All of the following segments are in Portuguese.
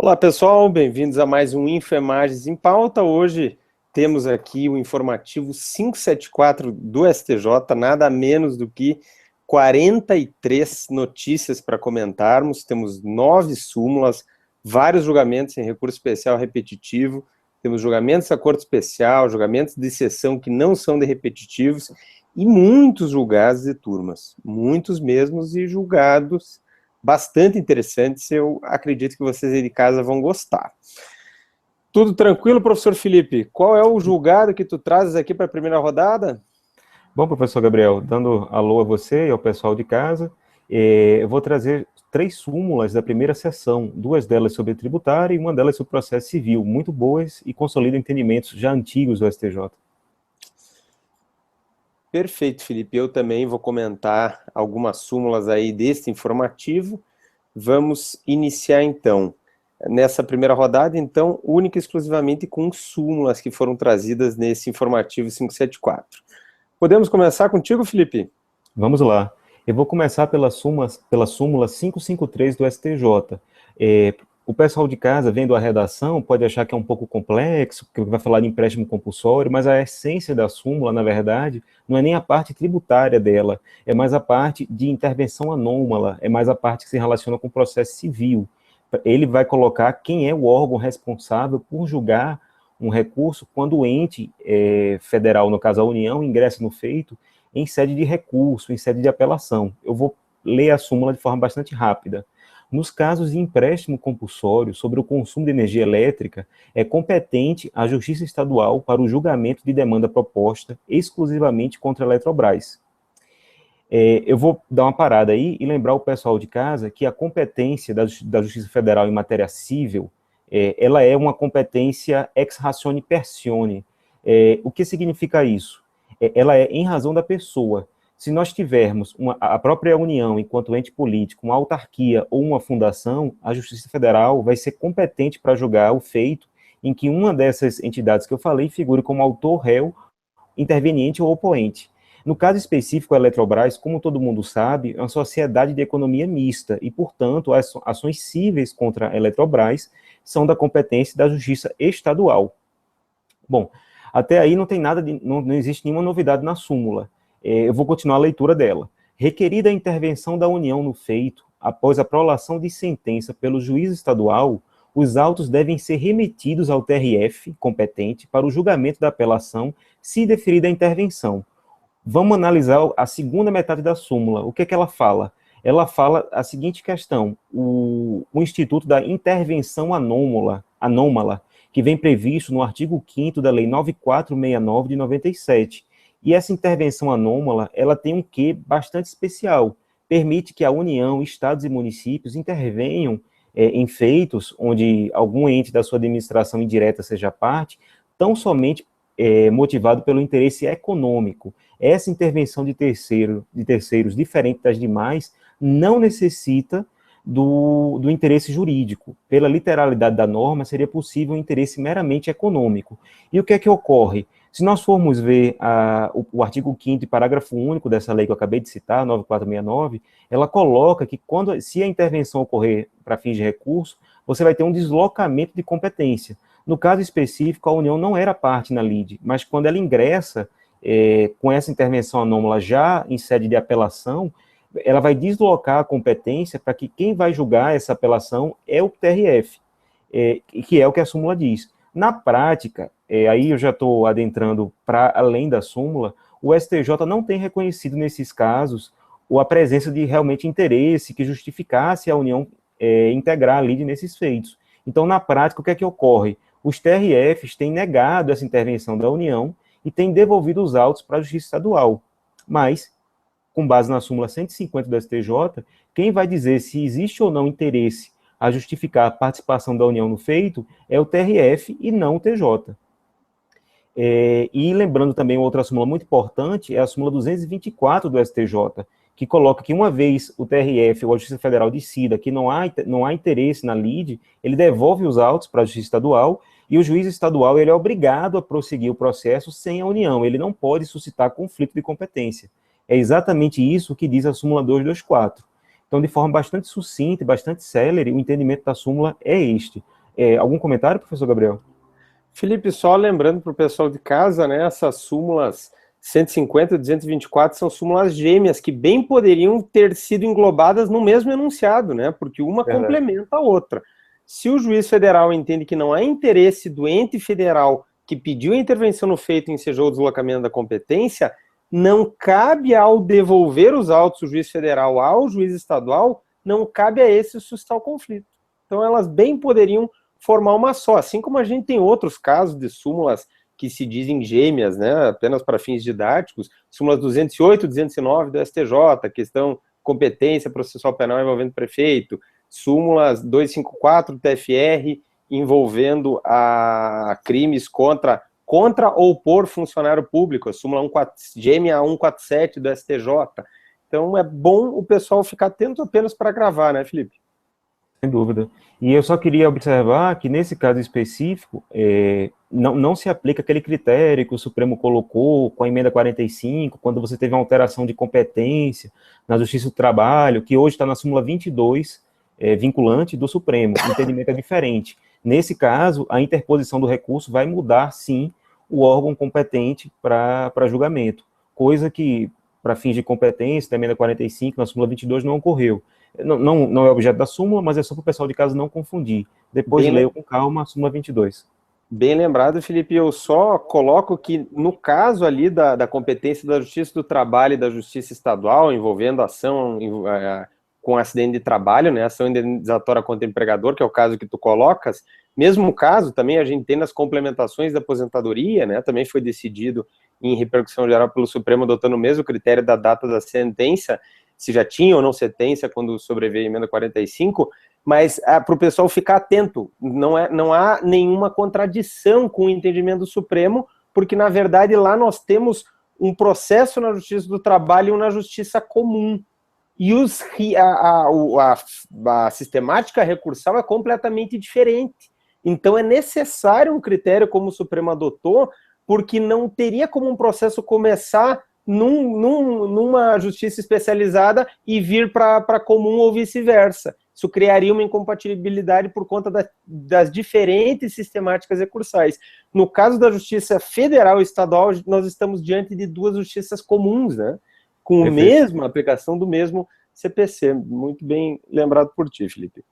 Olá pessoal, bem-vindos a mais um InfoEmagens em Pauta. Hoje temos aqui o informativo 574 do STJ, nada menos do que 43 notícias para comentarmos. Temos 9 súmulas, vários julgamentos em recurso especial repetitivo, temos julgamentos da Corte Especial, julgamentos de sessão que não são de repetitivos e muitos julgados de turmas, muitos mesmos e julgados bastante interessantes, eu acredito que vocês aí de casa vão gostar. Tudo tranquilo, professor Felipe? Qual é o julgado que tu trazes aqui para a primeira rodada? Bom, professor Gabriel, dando alô a você e ao pessoal de casa, eu vou trazer 3 súmulas da primeira sessão, 2 delas sobre tributário e uma delas sobre processo civil, muito boas e consolidam entendimentos já antigos do STJ. Perfeito, Felipe. Eu também vou comentar algumas súmulas aí deste informativo. Vamos iniciar então. Nessa primeira rodada, então, única e exclusivamente com súmulas que foram trazidas nesse informativo 574. Podemos começar contigo, Felipe? Vamos lá. Eu vou começar pela súmula 553 do STJ. O pessoal de casa, vendo a redação, pode achar que é um pouco complexo, porque vai falar de empréstimo compulsório, mas a essência da súmula, na verdade, não é nem a parte tributária dela, é mais a parte de intervenção anômala, é mais a parte que se relaciona com o processo civil. Ele vai colocar quem é o órgão responsável por julgar um recurso quando o ente federal, no caso a União, ingressa no feito em sede de recurso, em sede de apelação. Eu vou ler a súmula de forma bastante rápida. Nos casos de empréstimo compulsório sobre o consumo de energia elétrica, é competente a Justiça Estadual para o julgamento de demanda proposta exclusivamente contra a Eletrobras. Eu vou dar uma parada aí e lembrar o pessoal de casa que a competência da Justiça Federal em matéria civil, ela é uma competência ex ratione persone. O que significa isso? Ela é em razão da pessoa. Se nós tivermos a própria União, enquanto ente político, uma autarquia ou uma fundação, a Justiça Federal vai ser competente para julgar o feito em que uma dessas entidades que eu falei figure como autor, réu, interveniente ou opoente. No caso específico, a Eletrobras, como todo mundo sabe, é uma sociedade de economia mista e, portanto, as ações cíveis contra a Eletrobras são da competência da Justiça Estadual. Bom, até aí não tem nada, não existe nenhuma novidade na súmula. Eu vou continuar a leitura dela. Requerida a intervenção da União no feito, após a prolação de sentença pelo juiz estadual, os autos devem ser remetidos ao TRF competente para o julgamento da apelação, se deferida a intervenção. Vamos analisar a segunda metade da súmula. O que é que ela fala? Ela fala a seguinte questão: o Instituto da Intervenção Anômala, que vem previsto no artigo 5º da Lei 9469 de 97. E essa intervenção anômala, ela tem um quê bastante especial. Permite que a União, estados e municípios intervenham em feitos onde algum ente da sua administração indireta seja parte, tão somente motivado pelo interesse econômico. Essa intervenção de terceiros, diferente das demais, não necessita do interesse jurídico. Pela literalidade da norma, seria possível um interesse meramente econômico. E o que é que ocorre? Se nós formos ver o artigo 5º, parágrafo único dessa lei que eu acabei de citar, 9469, ela coloca que se a intervenção ocorrer para fins de recurso, você vai ter um deslocamento de competência. No caso específico, a União não era parte na lide, mas quando ela ingressa com essa intervenção anômala já em sede de apelação, ela vai deslocar a competência para que quem vai julgar essa apelação é o TRF, que é o que a súmula diz. Na prática, aí eu já estou adentrando para além da súmula, o STJ não tem reconhecido nesses casos a presença de realmente interesse que justificasse a União integrar a lide nesses feitos. Então, na prática, o que é que ocorre? Os TRFs têm negado essa intervenção da União e têm devolvido os autos para a Justiça Estadual. Mas, com base na súmula 150 do STJ, quem vai dizer se existe ou não interesse a justificar a participação da União no feito é o TRF e não o TJ. E lembrando também outra súmula muito importante, é a súmula 224 do STJ, que coloca que uma vez o TRF ou a Justiça Federal decida que não há interesse na lide, ele devolve os autos para a Justiça Estadual e o juiz estadual ele é obrigado a prosseguir o processo sem a União, ele não pode suscitar conflito de competência. É exatamente isso que diz a súmula 224. Então, de forma bastante sucinta e bastante célere, o entendimento da súmula é este. Algum comentário, professor Gabriel? Felipe, só lembrando para o pessoal de casa, né, essas súmulas 150 e 224 são súmulas gêmeas que bem poderiam ter sido englobadas no mesmo enunciado, né, porque uma Verdade. complementa a outra. Se o juiz federal entende que não há interesse do ente federal que pediu a intervenção no feito e ensejou o deslocamento da competência, não cabe ao devolver os autos do juiz federal ao juiz estadual, não cabe a esse suscitar o conflito. Então elas bem poderiam formar uma só, assim como a gente tem outros casos de súmulas que se dizem gêmeas, né, apenas para fins didáticos, súmulas 208 e 209 do STJ, questão competência processual penal envolvendo prefeito, súmulas 254 do TFR envolvendo a crimes contra ou por funcionário público, a súmula 14, gêmea 147 do STJ. Então é bom o pessoal ficar atento apenas para gravar, né, Felipe? Sem dúvida. E eu só queria observar que, nesse caso específico, não se aplica aquele critério que o Supremo colocou com a emenda 45, quando você teve uma alteração de competência na Justiça do Trabalho, que hoje está na súmula 22, vinculante do Supremo. O entendimento é diferente. Nesse caso, a interposição do recurso vai mudar, sim, o órgão competente para julgamento, coisa que, para fins de competência, da emenda 45, na súmula 22, não ocorreu. Não é objeto da súmula, mas é só para o pessoal de casa não confundir. Depois leio com calma a súmula 22. Bem lembrado, Felipe. Eu só coloco que, no caso ali da competência da Justiça do Trabalho e da Justiça Estadual, envolvendo ação com acidente de trabalho, né, ação indenizatória contra o empregador, que é o caso que tu colocas, mesmo caso também a gente tem nas complementações da aposentadoria, né, também foi decidido em repercussão geral pelo Supremo, adotando o mesmo critério da data da sentença, se já tinha ou não sentença quando sobreveio a emenda 45, mas para o pessoal ficar atento, não há nenhuma contradição com o entendimento do Supremo, porque, na verdade, lá nós temos um processo na Justiça do Trabalho e um na Justiça Comum. E a sistemática recursal é completamente diferente. Então, é necessário um critério como o Supremo adotou, porque não teria como um processo começar numa justiça especializada e vir para comum ou vice-versa. Isso criaria uma incompatibilidade por conta das diferentes sistemáticas recursais. No caso da Justiça Federal e Estadual, nós estamos diante de duas justiças comuns, né? Com a mesma aplicação do mesmo CPC. Muito bem lembrado por ti, Felipe.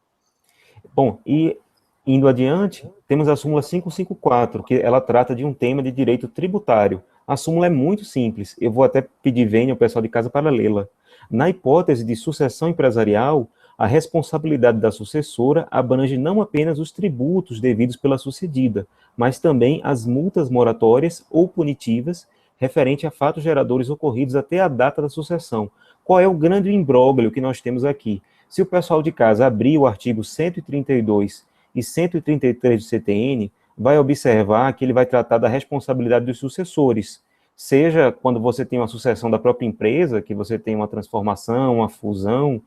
Bom, e indo adiante, temos a súmula 554, que ela trata de um tema de direito tributário. A súmula é muito simples, eu vou até pedir vênia ao pessoal de casa para lê-la. Na hipótese de sucessão empresarial, a responsabilidade da sucessora abrange não apenas os tributos devidos pela sucedida, mas também as multas moratórias ou punitivas referente a fatos geradores ocorridos até a data da sucessão. Qual é o grande imbróglio que nós temos aqui? Se o pessoal de casa abrir o artigo 132 e 133 do CTN, vai observar que ele vai tratar da responsabilidade dos sucessores, seja quando você tem uma sucessão da própria empresa, que você tem uma transformação, uma fusão,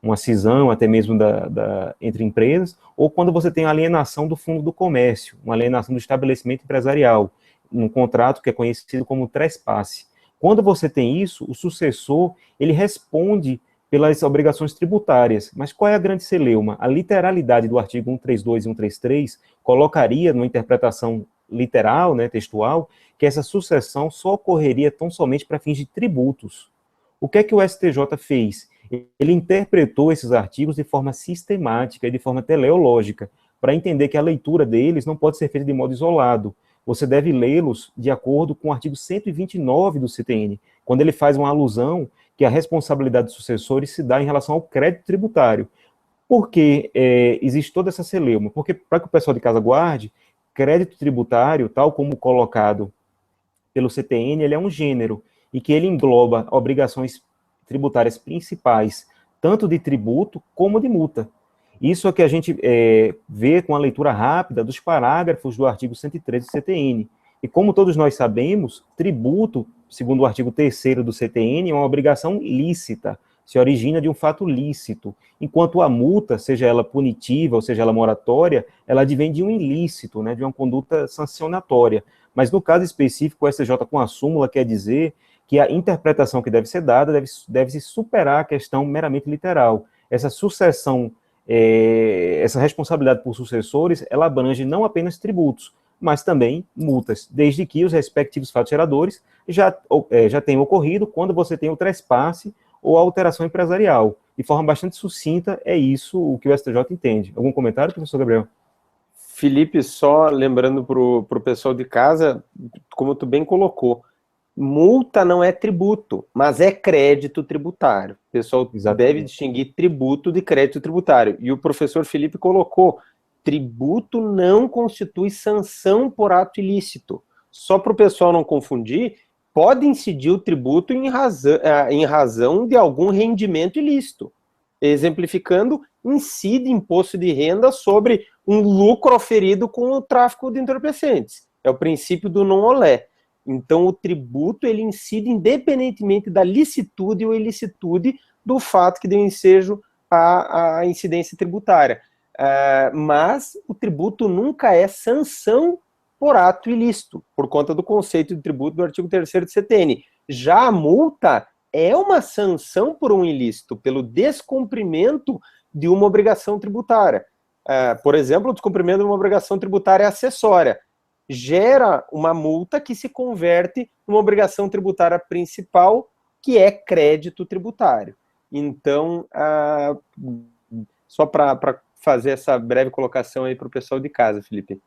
uma cisão, até mesmo entre empresas, ou quando você tem a alienação do fundo do comércio, uma alienação do estabelecimento empresarial, um contrato que é conhecido como trespasse. Quando você tem isso, o sucessor, ele responde pelas obrigações tributárias. Mas qual é a grande celeuma? A literalidade do artigo 132 e 133 colocaria, numa interpretação literal, né, textual, que essa sucessão só ocorreria tão somente para fins de tributos. O que é que o STJ fez? Ele interpretou esses artigos de forma sistemática e de forma teleológica, para entender que a leitura deles não pode ser feita de modo isolado. Você deve lê-los de acordo com o artigo 129 do CTN, quando ele faz uma alusão que a responsabilidade dos sucessores se dá em relação ao crédito tributário. Por que existe toda essa celeuma? Porque, para que o pessoal de casa guarde, crédito tributário, tal como colocado pelo CTN, ele é um gênero, e que ele engloba obrigações tributárias principais, tanto de tributo como de multa. Isso é que a gente vê com a leitura rápida dos parágrafos do artigo 113 do CTN. E como todos nós sabemos, tributo, segundo o artigo 3º do CTN, é uma obrigação lícita, se origina de um fato lícito, enquanto a multa, seja ela punitiva ou seja ela moratória, ela advém de um ilícito, né, de uma conduta sancionatória. Mas no caso específico, o STJ com a súmula quer dizer que a interpretação que deve ser dada deve se superar a questão meramente literal. Essa sucessão essa responsabilidade por sucessores, ela abrange não apenas tributos, mas também multas, desde que os respectivos fatos geradores já tenham ocorrido quando você tem o trespasse ou a alteração empresarial. De forma bastante sucinta, é isso o que o STJ entende. Algum comentário, professor Gabriel? Felipe, só lembrando para o pessoal de casa, como tu bem colocou, multa não é tributo, mas é crédito tributário. O pessoal deve distinguir tributo de crédito tributário. E o professor Felipe colocou, tributo não constitui sanção por ato ilícito. Só para o pessoal não confundir, pode incidir o tributo em razão de algum rendimento ilícito. Exemplificando, incide imposto de renda sobre um lucro oferido com o tráfico de entorpecentes. É o princípio do non olé. Então, o tributo, ele incide independentemente da licitude ou ilicitude do fato que deu ensejo à incidência tributária. Mas o tributo nunca é sanção por ato ilícito, por conta do conceito de tributo do artigo 3º do CTN. Já a multa é uma sanção por um ilícito, pelo descumprimento de uma obrigação tributária. Por exemplo, o descumprimento de uma obrigação tributária acessória gera uma multa que se converte numa obrigação tributária principal, que é crédito tributário. Então, só para fazer essa breve colocação aí para o pessoal de casa, Felipe.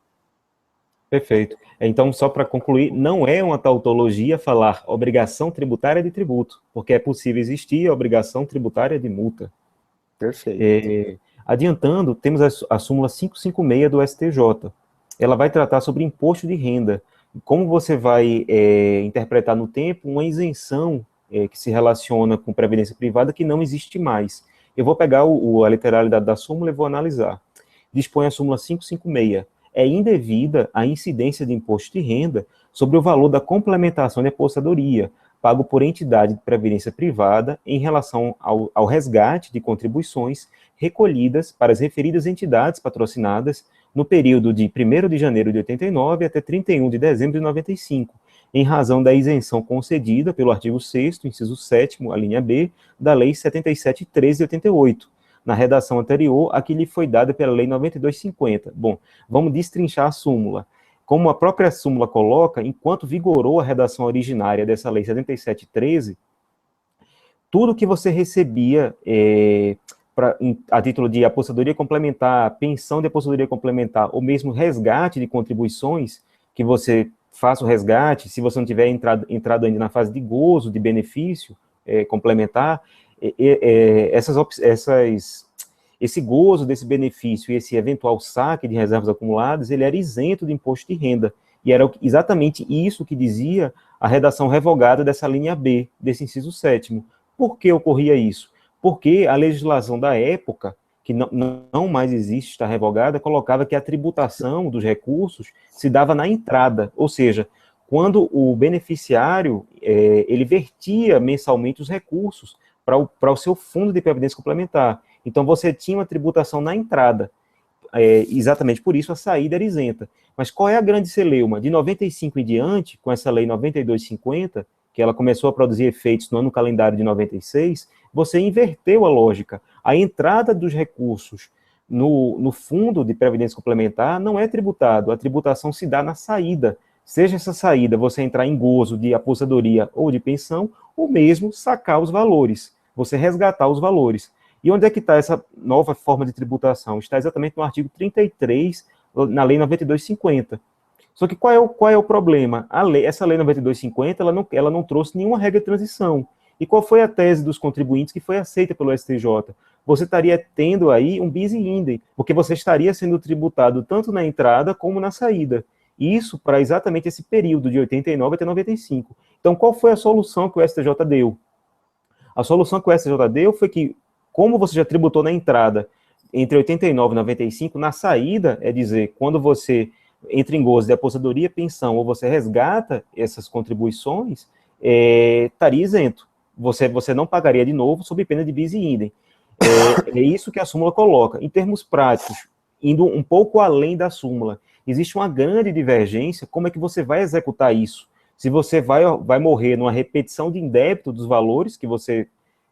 Perfeito. Então, só para concluir, não é uma tautologia falar obrigação tributária de tributo, porque é possível existir a obrigação tributária de multa. Perfeito. Adiantando, temos a súmula 556 do STJ. Ela vai tratar sobre imposto de renda. Como você vai interpretar no tempo uma isenção que se relaciona com previdência privada que não existe mais. Eu vou pegar a literalidade da súmula e vou analisar. Dispõe a súmula 556. É indevida a incidência de imposto de renda sobre o valor da complementação de aposentadoria, pago por entidade de previdência privada em relação ao resgate de contribuições recolhidas para as referidas entidades patrocinadas no período de 1º de janeiro de 89 até 31 de dezembro de 95, em razão da isenção concedida pelo artigo 6º, inciso 7º, a linha B, da Lei 77.13 de 88, na redação anterior a que lhe foi dada pela Lei 92.50. Bom, vamos destrinchar a súmula. Como a própria súmula coloca, enquanto vigorou a redação originária dessa Lei 77.13, tudo que você recebia a título de aposentadoria complementar, pensão de aposentadoria complementar, ou mesmo resgate de contribuições, que você faça o resgate, se você não tiver entrado ainda na fase de gozo, de benefício complementar, esse gozo desse benefício e esse eventual saque de reservas acumuladas, ele era isento de imposto de renda. E era exatamente isso que dizia a redação revogada dessa linha B, desse inciso 7º. Por que ocorria isso? Porque a legislação da época, que não mais existe, está revogada, colocava que a tributação dos recursos se dava na entrada, ou seja, quando o beneficiário ele vertia mensalmente os recursos para o seu fundo de previdência complementar. Então, você tinha uma tributação na entrada. Exatamente por isso, a saída era isenta. Mas qual é a grande celeuma? De 95 em diante, com essa lei 92.50, que ela começou a produzir efeitos no ano calendário de 96, você inverteu a lógica. A entrada dos recursos no fundo de previdência complementar não é tributado. A tributação se dá na saída. Seja essa saída você entrar em gozo de aposentadoria ou de pensão, ou mesmo sacar os valores, você resgatar os valores. E onde é que está essa nova forma de tributação? Está exatamente no artigo 33, na Lei 92.50. Só que qual é o problema? Essa Lei 92.50, ela não trouxe nenhuma regra de transição. E qual foi a tese dos contribuintes que foi aceita pelo STJ? Você estaria tendo aí um bis in idem, porque você estaria sendo tributado tanto na entrada como na saída. Isso para exatamente esse período de 89 até 95. Então, qual foi a solução que o STJ deu? A solução que o STJ deu foi que, como você já tributou na entrada entre 89 e 95, na saída, é dizer, quando você entra em gozo de aposentadoria, pensão, ou você resgata essas contribuições, estaria isento. Você não pagaria de novo sob pena de bis in idem. É isso que a súmula coloca. Em termos práticos, indo um pouco além da súmula, existe uma grande divergência, como é que você vai executar isso? Se você vai morrer numa repetição de indébito dos valores que você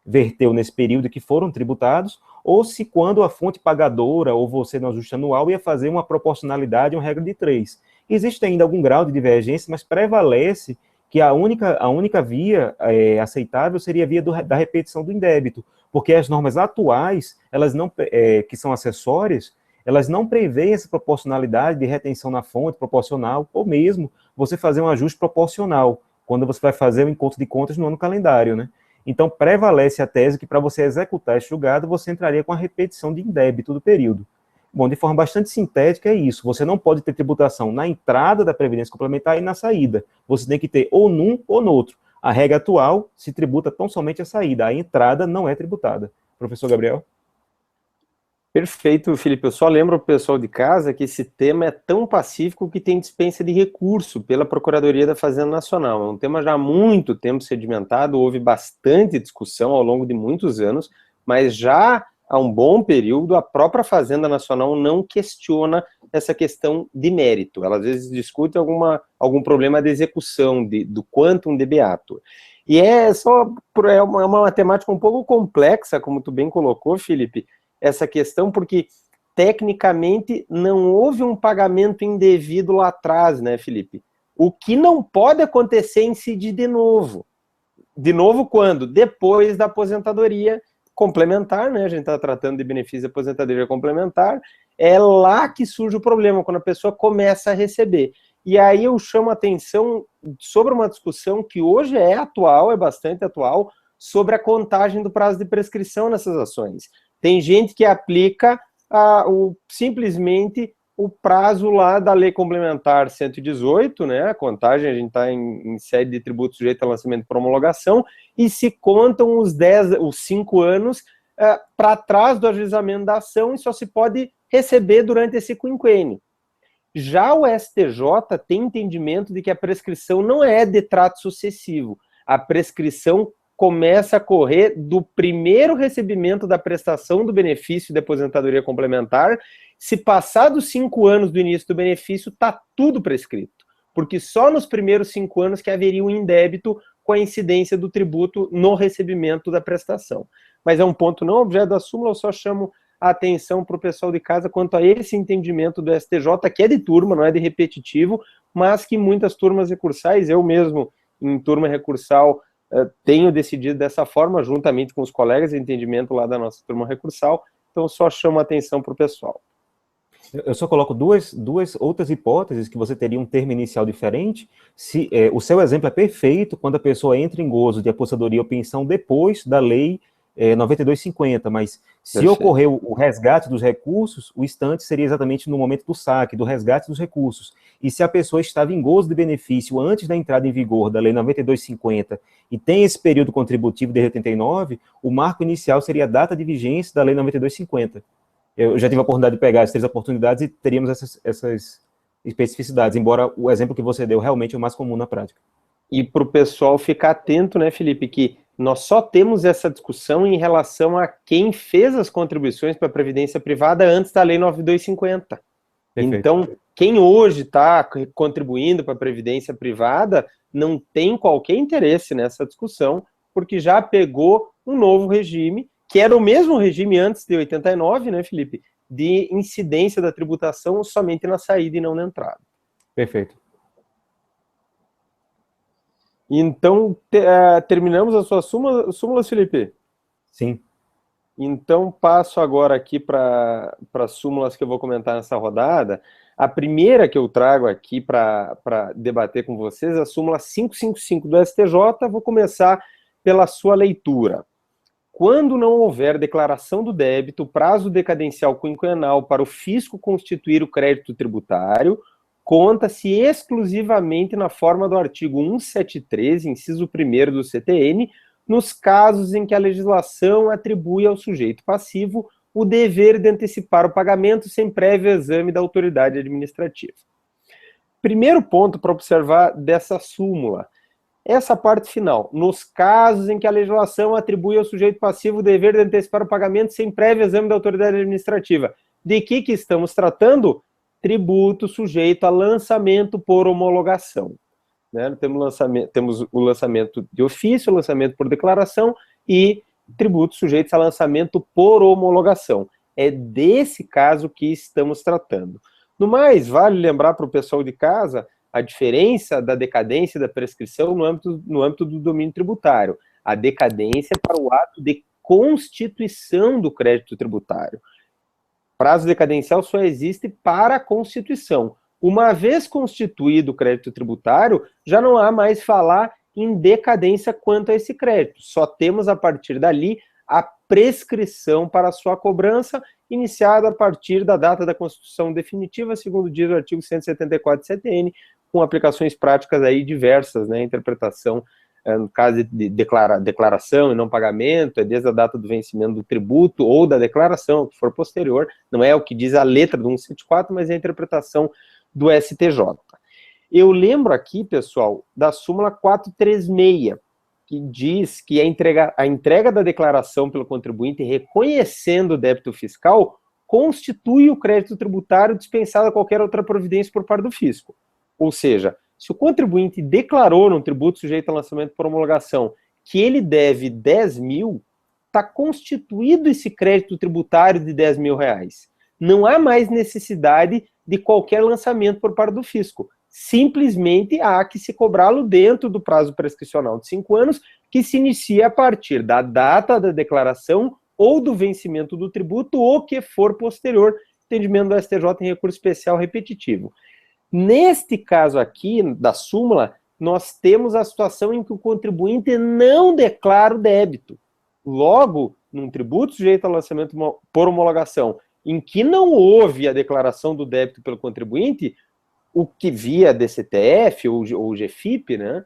verteu nesse período que foram tributados, ou se quando a fonte pagadora ou você no ajuste anual ia fazer uma proporcionalidade, uma regra de 3. Existe ainda algum grau de divergência, mas prevalece que a única via aceitável seria a via da repetição do indébito, porque as normas atuais, elas não, que são acessórias, elas não preveem essa proporcionalidade de retenção na fonte proporcional, ou mesmo você fazer um ajuste proporcional, quando você vai fazer o encontro de contas no ano calendário, né? Então, prevalece a tese que para você executar esse julgado, você entraria com a repetição de indébito do período. Bom, de forma bastante sintética é isso, você não pode ter tributação na entrada da Previdência Complementar e na saída, você tem que ter ou num ou no outro. A regra atual se tributa tão somente a saída, a entrada não é tributada. Professor Gabriel? Perfeito, Felipe. Eu só lembro ao pessoal de casa que esse tema é tão pacífico que tem dispensa de recurso pela Procuradoria da Fazenda Nacional. É um tema já há muito tempo sedimentado, houve bastante discussão ao longo de muitos anos, mas já há um bom período a própria Fazenda Nacional não questiona essa questão de mérito. Ela às vezes discute algum problema de execução, do quantum de beato. E é uma matemática um pouco complexa, como tu bem colocou, Felipe, essa questão, porque tecnicamente não houve um pagamento indevido lá atrás, né, Felipe? O que não pode acontecer é incidir de novo. De novo quando? Depois da aposentadoria complementar, né? A gente está tratando de benefício de aposentadoria complementar, é lá que surge o problema, quando a pessoa começa a receber. E aí eu chamo a atenção sobre uma discussão que hoje é atual, é bastante atual, sobre a contagem do prazo de prescrição nessas ações. Tem gente que aplica simplesmente o prazo lá da Lei Complementar 118, né? A contagem, a gente está em sede de tributo sujeito a lançamento por homologação, e se contam os 5 anos para trás do ajuizamento da ação e só se pode receber durante esse quinquênio. Já o STJ tem entendimento de que a prescrição não é de trato sucessivo. A prescrição começa a correr do primeiro recebimento da prestação do benefício de aposentadoria complementar. Se passar dos 5 anos do início do benefício, está tudo prescrito, porque só nos primeiros 5 anos que haveria um indébito com a incidência do tributo no recebimento da prestação. Mas é um ponto não objeto da súmula, eu só chamo a atenção para o pessoal de casa quanto a esse entendimento do STJ, que é de turma, não é de repetitivo, mas que muitas turmas recursais, eu mesmo em turma recursal, tenho decidido dessa forma, juntamente com os colegas de entendimento lá da nossa turma recursal, então só chamo a atenção para o pessoal. Eu só coloco duas outras hipóteses que você teria um termo inicial diferente. Se o seu exemplo é perfeito quando a pessoa entra em gozo de aposentadoria ou pensão depois da lei 9250, mas se Perfeito. ocorrer o resgate dos recursos, o instante seria exatamente no momento do saque, do resgate dos recursos. E se a pessoa estava em gozo de benefício antes da entrada em vigor da lei 9250 e tem esse período contributivo de 89, o marco inicial seria a data de vigência da lei 9250. Eu já tive a oportunidade de pegar as 3 oportunidades e teríamos essas especificidades, embora o exemplo que você deu realmente é o mais comum na prática. E para o pessoal ficar atento, né, Felipe, que nós só temos essa discussão em relação a quem fez as contribuições para a Previdência Privada antes da Lei 9250. Perfeito. Então, quem hoje está contribuindo para a Previdência Privada não tem qualquer interesse nessa discussão, porque já pegou um novo regime, que era o mesmo regime antes de 89, né, Felipe, de incidência da tributação somente na saída e não na entrada. Perfeito. Então, terminamos as suas súmulas, Felipe? Sim. Então, passo agora aqui para as súmulas que eu vou comentar nessa rodada. A primeira que eu trago aqui para debater com vocês é a súmula 555 do STJ. Vou começar pela sua leitura. Quando não houver declaração do débito, prazo decadencial quinquenal para o fisco constituir o crédito tributário, conta-se exclusivamente na forma do artigo 173, inciso 1º do CTN, nos casos em que a legislação atribui ao sujeito passivo o dever de antecipar o pagamento sem prévio exame da autoridade administrativa. Primeiro ponto para observar dessa súmula, essa parte final, nos casos em que a legislação atribui ao sujeito passivo o dever de antecipar o pagamento sem prévio exame da autoridade administrativa. De que estamos tratando? Tributo sujeito a lançamento por homologação. Né? Temos o lançamento de ofício, o lançamento por declaração e tributos sujeitos a lançamento por homologação. É desse caso que estamos tratando. No mais, vale lembrar para o pessoal de casa a diferença da decadência e da prescrição no âmbito do domínio tributário. A decadência é para o ato de constituição do crédito tributário. Prazo decadencial só existe para a constituição. Uma vez constituído o crédito tributário, já não há mais falar em decadência quanto a esse crédito. Só temos a partir dali a prescrição para a sua cobrança, iniciada a partir da data da constituição definitiva, segundo diz o artigo 174 do CTN, com aplicações práticas aí diversas, né? Interpretação, no caso de declaração e não pagamento, é desde a data do vencimento do tributo ou da declaração, que for posterior, não é o que diz a letra do 174, mas é a interpretação do STJ. Eu lembro aqui, pessoal, da súmula 436, que diz que a entrega da declaração pelo contribuinte reconhecendo o débito fiscal constitui o crédito tributário dispensado a qualquer outra providência por parte do fisco. Ou seja, se o contribuinte declarou no tributo sujeito a lançamento por homologação que ele deve 10 mil, está constituído esse crédito tributário de 10 mil reais. Não há mais necessidade de qualquer lançamento por parte do fisco. Simplesmente há que se cobrá-lo dentro do prazo prescricional de 5 anos, que se inicia a partir da data da declaração ou do vencimento do tributo, ou que for posterior, entendimento do STJ em recurso especial repetitivo. Neste caso aqui, da súmula, nós temos a situação em que o contribuinte não declara o débito. Logo, num tributo sujeito a lançamento por homologação, em que não houve a declaração do débito pelo contribuinte, o que via DCTF ou GFIP, né,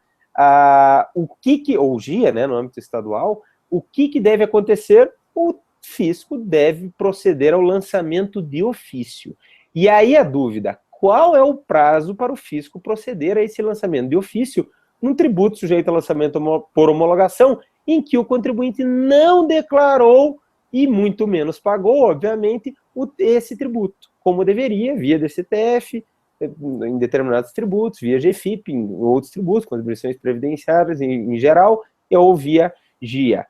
ou GIA, né, no âmbito estadual, o que deve acontecer? O fisco deve proceder ao lançamento de ofício. E aí a dúvida, qual é o prazo para o fisco proceder a esse lançamento de ofício num tributo sujeito a lançamento por homologação, em que o contribuinte não declarou e muito menos pagou, obviamente, esse tributo, como deveria, via DCTF, em determinados tributos, via GFIP, em outros tributos, contribuições previdenciárias em geral, ou via GIA.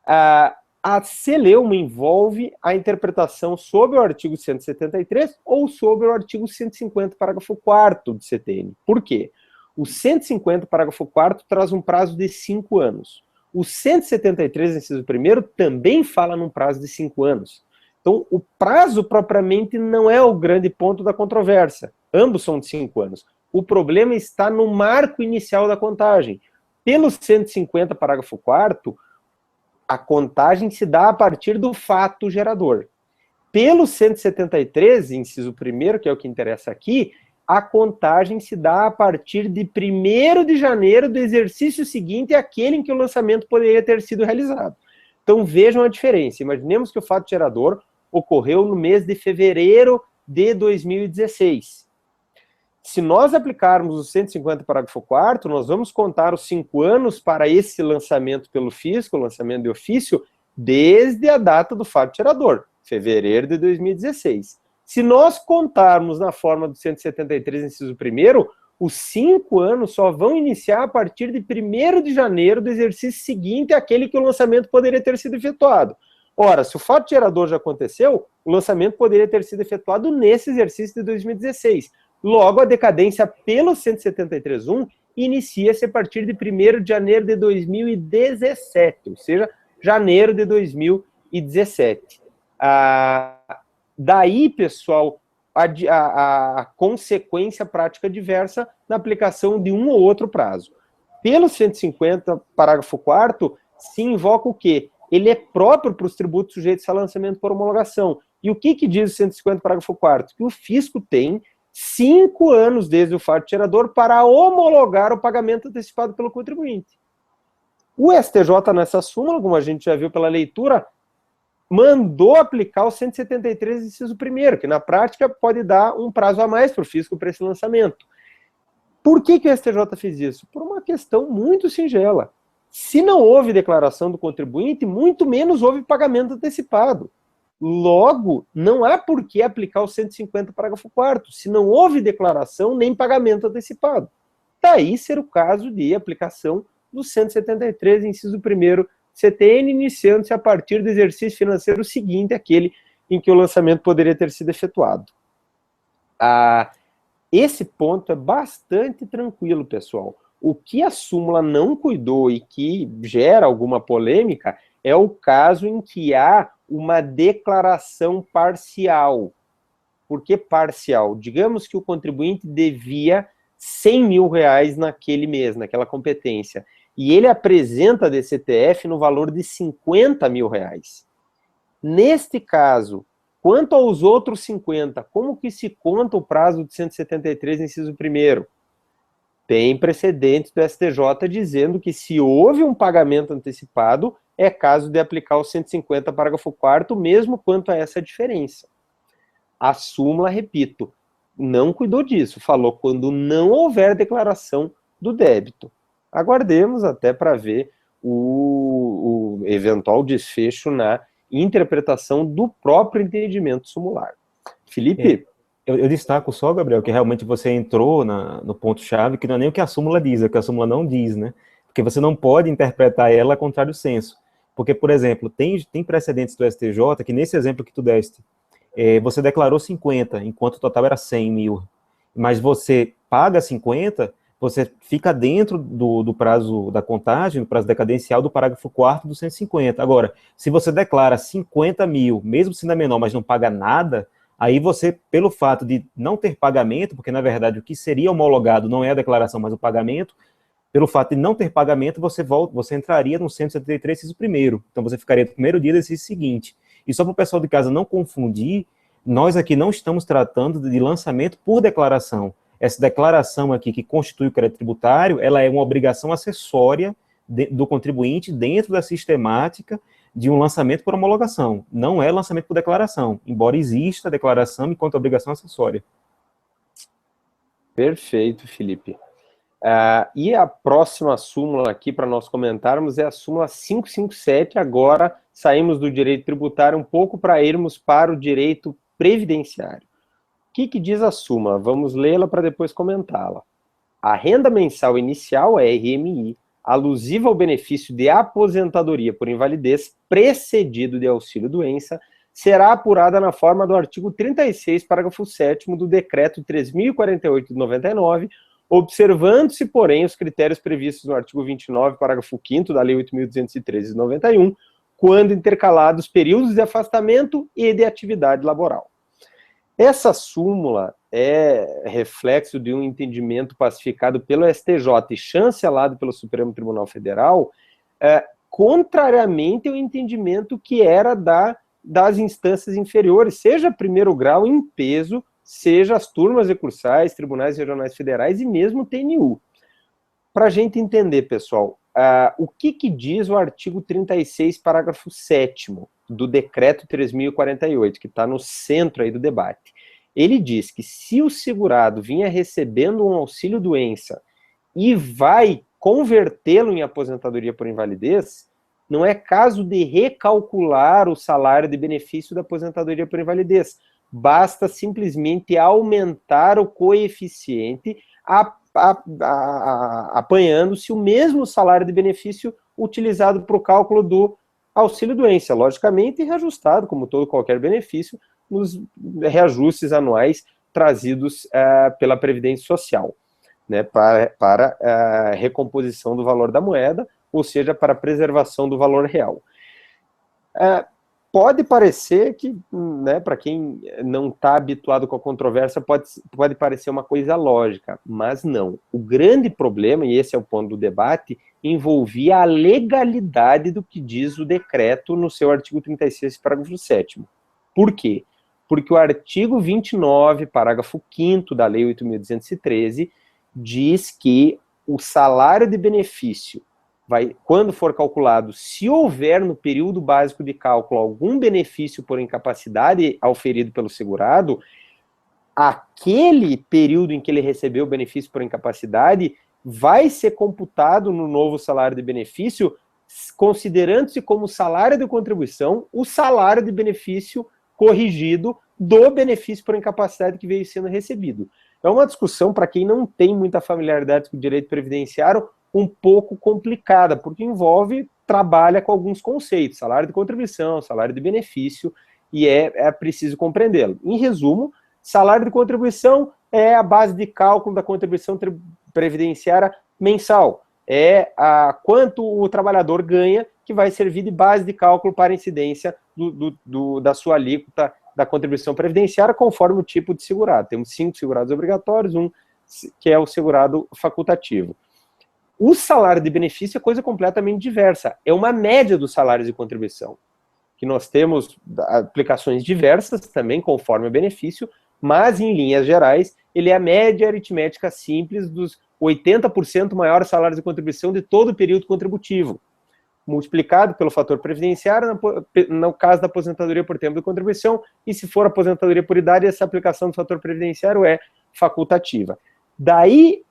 A CELEUMA envolve a interpretação sobre o artigo 173 ou sobre o artigo 150, parágrafo 4º do CTN. Por quê? O 150, parágrafo 4º, traz um prazo de 5 anos. O 173, inciso 1º, também fala num prazo de 5 anos. Então, o prazo propriamente não é o grande ponto da controvérsia. Ambos são de 5 anos. O problema está no marco inicial da contagem. Pelo 150, parágrafo 4º, a contagem se dá a partir do fato gerador. Pelo 173, inciso 1º, que é o que interessa aqui, a contagem se dá a partir de 1º de janeiro do exercício seguinte àquele em que o lançamento poderia ter sido realizado. Então vejam a diferença. Imaginemos que o fato gerador ocorreu no mês de fevereiro de 2016. Se nós aplicarmos o 150, parágrafo 4º, nós vamos contar os 5 anos para esse lançamento pelo fisco, o lançamento de ofício, desde a data do fato gerador, fevereiro de 2016. Se nós contarmos na forma do 173, inciso 1º, os 5 anos só vão iniciar a partir de 1º de janeiro do exercício seguinte àquele que o lançamento poderia ter sido efetuado. Ora, se o fato gerador já aconteceu, o lançamento poderia ter sido efetuado nesse exercício de 2016. Logo, a decadência pelo 173.1 inicia-se a partir de 1º de janeiro de 2017, ou seja, janeiro de 2017. Daí, pessoal, a consequência prática diversa na aplicação de um ou outro prazo. Pelo 150, parágrafo 4º, se invoca o quê? Ele é próprio para os tributos sujeitos a lançamento por homologação. E o que diz o 150, parágrafo 4º? Que o fisco tem 5 anos desde o fato gerador para homologar o pagamento antecipado pelo contribuinte. O STJ, nessa súmula, como a gente já viu pela leitura, mandou aplicar o 173, inciso 1º, que na prática pode dar um prazo a mais para o fisco para esse lançamento. Por que o STJ fez isso? Por uma questão muito singela. Se não houve declaração do contribuinte, muito menos houve pagamento antecipado. Logo, não há por que aplicar o 150, parágrafo 4º, se não houve declaração nem pagamento antecipado. Daí ser o caso de aplicação do 173, inciso 1º, CTN iniciando-se a partir do exercício financeiro seguinte, aquele em que o lançamento poderia ter sido efetuado. Esse ponto é bastante tranquilo, pessoal. O que a súmula não cuidou e que gera alguma polêmica é o caso em que há uma declaração parcial. Por que parcial? Digamos que o contribuinte devia 100 mil reais naquele mês, naquela competência, e ele apresenta a DCTF no valor de 50 mil reais. Neste caso, quanto aos outros 50, como que se conta o prazo de 173, inciso 1º? Tem precedentes do STJ dizendo que se houve um pagamento antecipado, é caso de aplicar o 150, parágrafo 4º, mesmo quanto a essa diferença. A súmula, repito, não cuidou disso, falou quando não houver declaração do débito. Aguardemos até para ver o eventual desfecho na interpretação do próprio entendimento sumular. Felipe? Eu destaco só, Gabriel, que realmente você entrou no ponto-chave, que não é nem o que a súmula diz, é o que a súmula não diz, né? Porque você não pode interpretar ela a contrário do senso. Porque, por exemplo, tem precedentes do STJ que nesse exemplo que tu deste, você declarou 50, enquanto o total era 100 mil. Mas você paga 50, você fica dentro do prazo da contagem, do prazo decadencial do parágrafo 4º do 150. Agora, se você declara 50 mil, mesmo sendo a menor, mas não paga nada, aí você, pelo fato de não ter pagamento, porque na verdade o que seria homologado não é a declaração, mas o pagamento, pelo fato de não ter pagamento, você entraria no 173, inciso 1º. Então você ficaria no primeiro dia do exercício seguinte. E só para o pessoal de casa não confundir, nós aqui não estamos tratando de lançamento por declaração. Essa declaração aqui, que constitui o crédito tributário, ela é uma obrigação acessória do contribuinte dentro da sistemática de um lançamento por homologação. Não é lançamento por declaração, embora exista a declaração enquanto obrigação acessória. Perfeito, Felipe. E a próxima súmula aqui para nós comentarmos é a súmula 557. Agora saímos do direito tributário um pouco para irmos para o direito previdenciário. O que diz a súmula? Vamos lê-la para depois comentá-la. A renda mensal inicial, a RMI, alusiva ao benefício de aposentadoria por invalidez precedido de auxílio-doença, será apurada na forma do artigo 36, parágrafo 7º do Decreto 3.048 de 99, observando-se, porém, os critérios previstos no artigo 29, parágrafo 5º da Lei 8.213 de 91, quando intercalados períodos de afastamento e de atividade laboral. Essa súmula é reflexo de um entendimento pacificado pelo STJ e chancelado pelo Supremo Tribunal Federal, contrariamente ao entendimento que era das instâncias inferiores, seja primeiro grau em peso, seja as turmas recursais, tribunais regionais federais e mesmo o TNU. Para a gente entender, pessoal, o que diz o artigo 36, parágrafo 7º do Decreto 3.048, que está no centro aí do debate. Ele diz que se o segurado vinha recebendo um auxílio-doença e vai convertê-lo em aposentadoria por invalidez, não é caso de recalcular o salário de benefício da aposentadoria por invalidez. Basta simplesmente aumentar o coeficiente apanhando-se o mesmo salário de benefício utilizado para o cálculo do auxílio-doença, logicamente reajustado, como todo qualquer benefício, nos reajustes anuais trazidos pela Previdência Social, né, para a recomposição do valor da moeda, ou seja, para a preservação do valor real. Pode parecer que, né, para quem não está habituado com a controvérsia, pode parecer uma coisa lógica, mas não. O grande problema, e esse é o ponto do debate, envolvia a legalidade do que diz o decreto no seu artigo 36, parágrafo 7º. Por quê? Porque o artigo 29, parágrafo 5º da Lei 8.213, diz que o salário de benefício quando for calculado, se houver no período básico de cálculo algum benefício por incapacidade auferido pelo segurado, aquele período em que ele recebeu o benefício por incapacidade vai ser computado no novo salário de benefício, considerando-se como salário de contribuição o salário de benefício corrigido do benefício por incapacidade que veio sendo recebido. É uma discussão, para quem não tem muita familiaridade com o direito previdenciário, um pouco complicada, porque envolve trabalha com alguns conceitos, salário de contribuição, salário de benefício, e é preciso compreendê-lo. Em resumo, salário de contribuição é a base de cálculo da contribuição previdenciária mensal. É quanto o trabalhador ganha, que vai servir de base de cálculo para a incidência da sua alíquota da contribuição previdenciária, conforme o tipo de segurado. Temos 5 segurados obrigatórios, um que é o segurado facultativo. O salário de benefício é coisa completamente diversa. É uma média dos salários de contribuição, que nós temos aplicações diversas também, conforme o benefício, mas, em linhas gerais, ele é a média aritmética simples dos 80% maiores salários de contribuição de todo o período contributivo, multiplicado pelo fator previdenciário, no caso da aposentadoria por tempo de contribuição, e se for aposentadoria por idade, essa aplicação do fator previdenciário é facultativa. Daí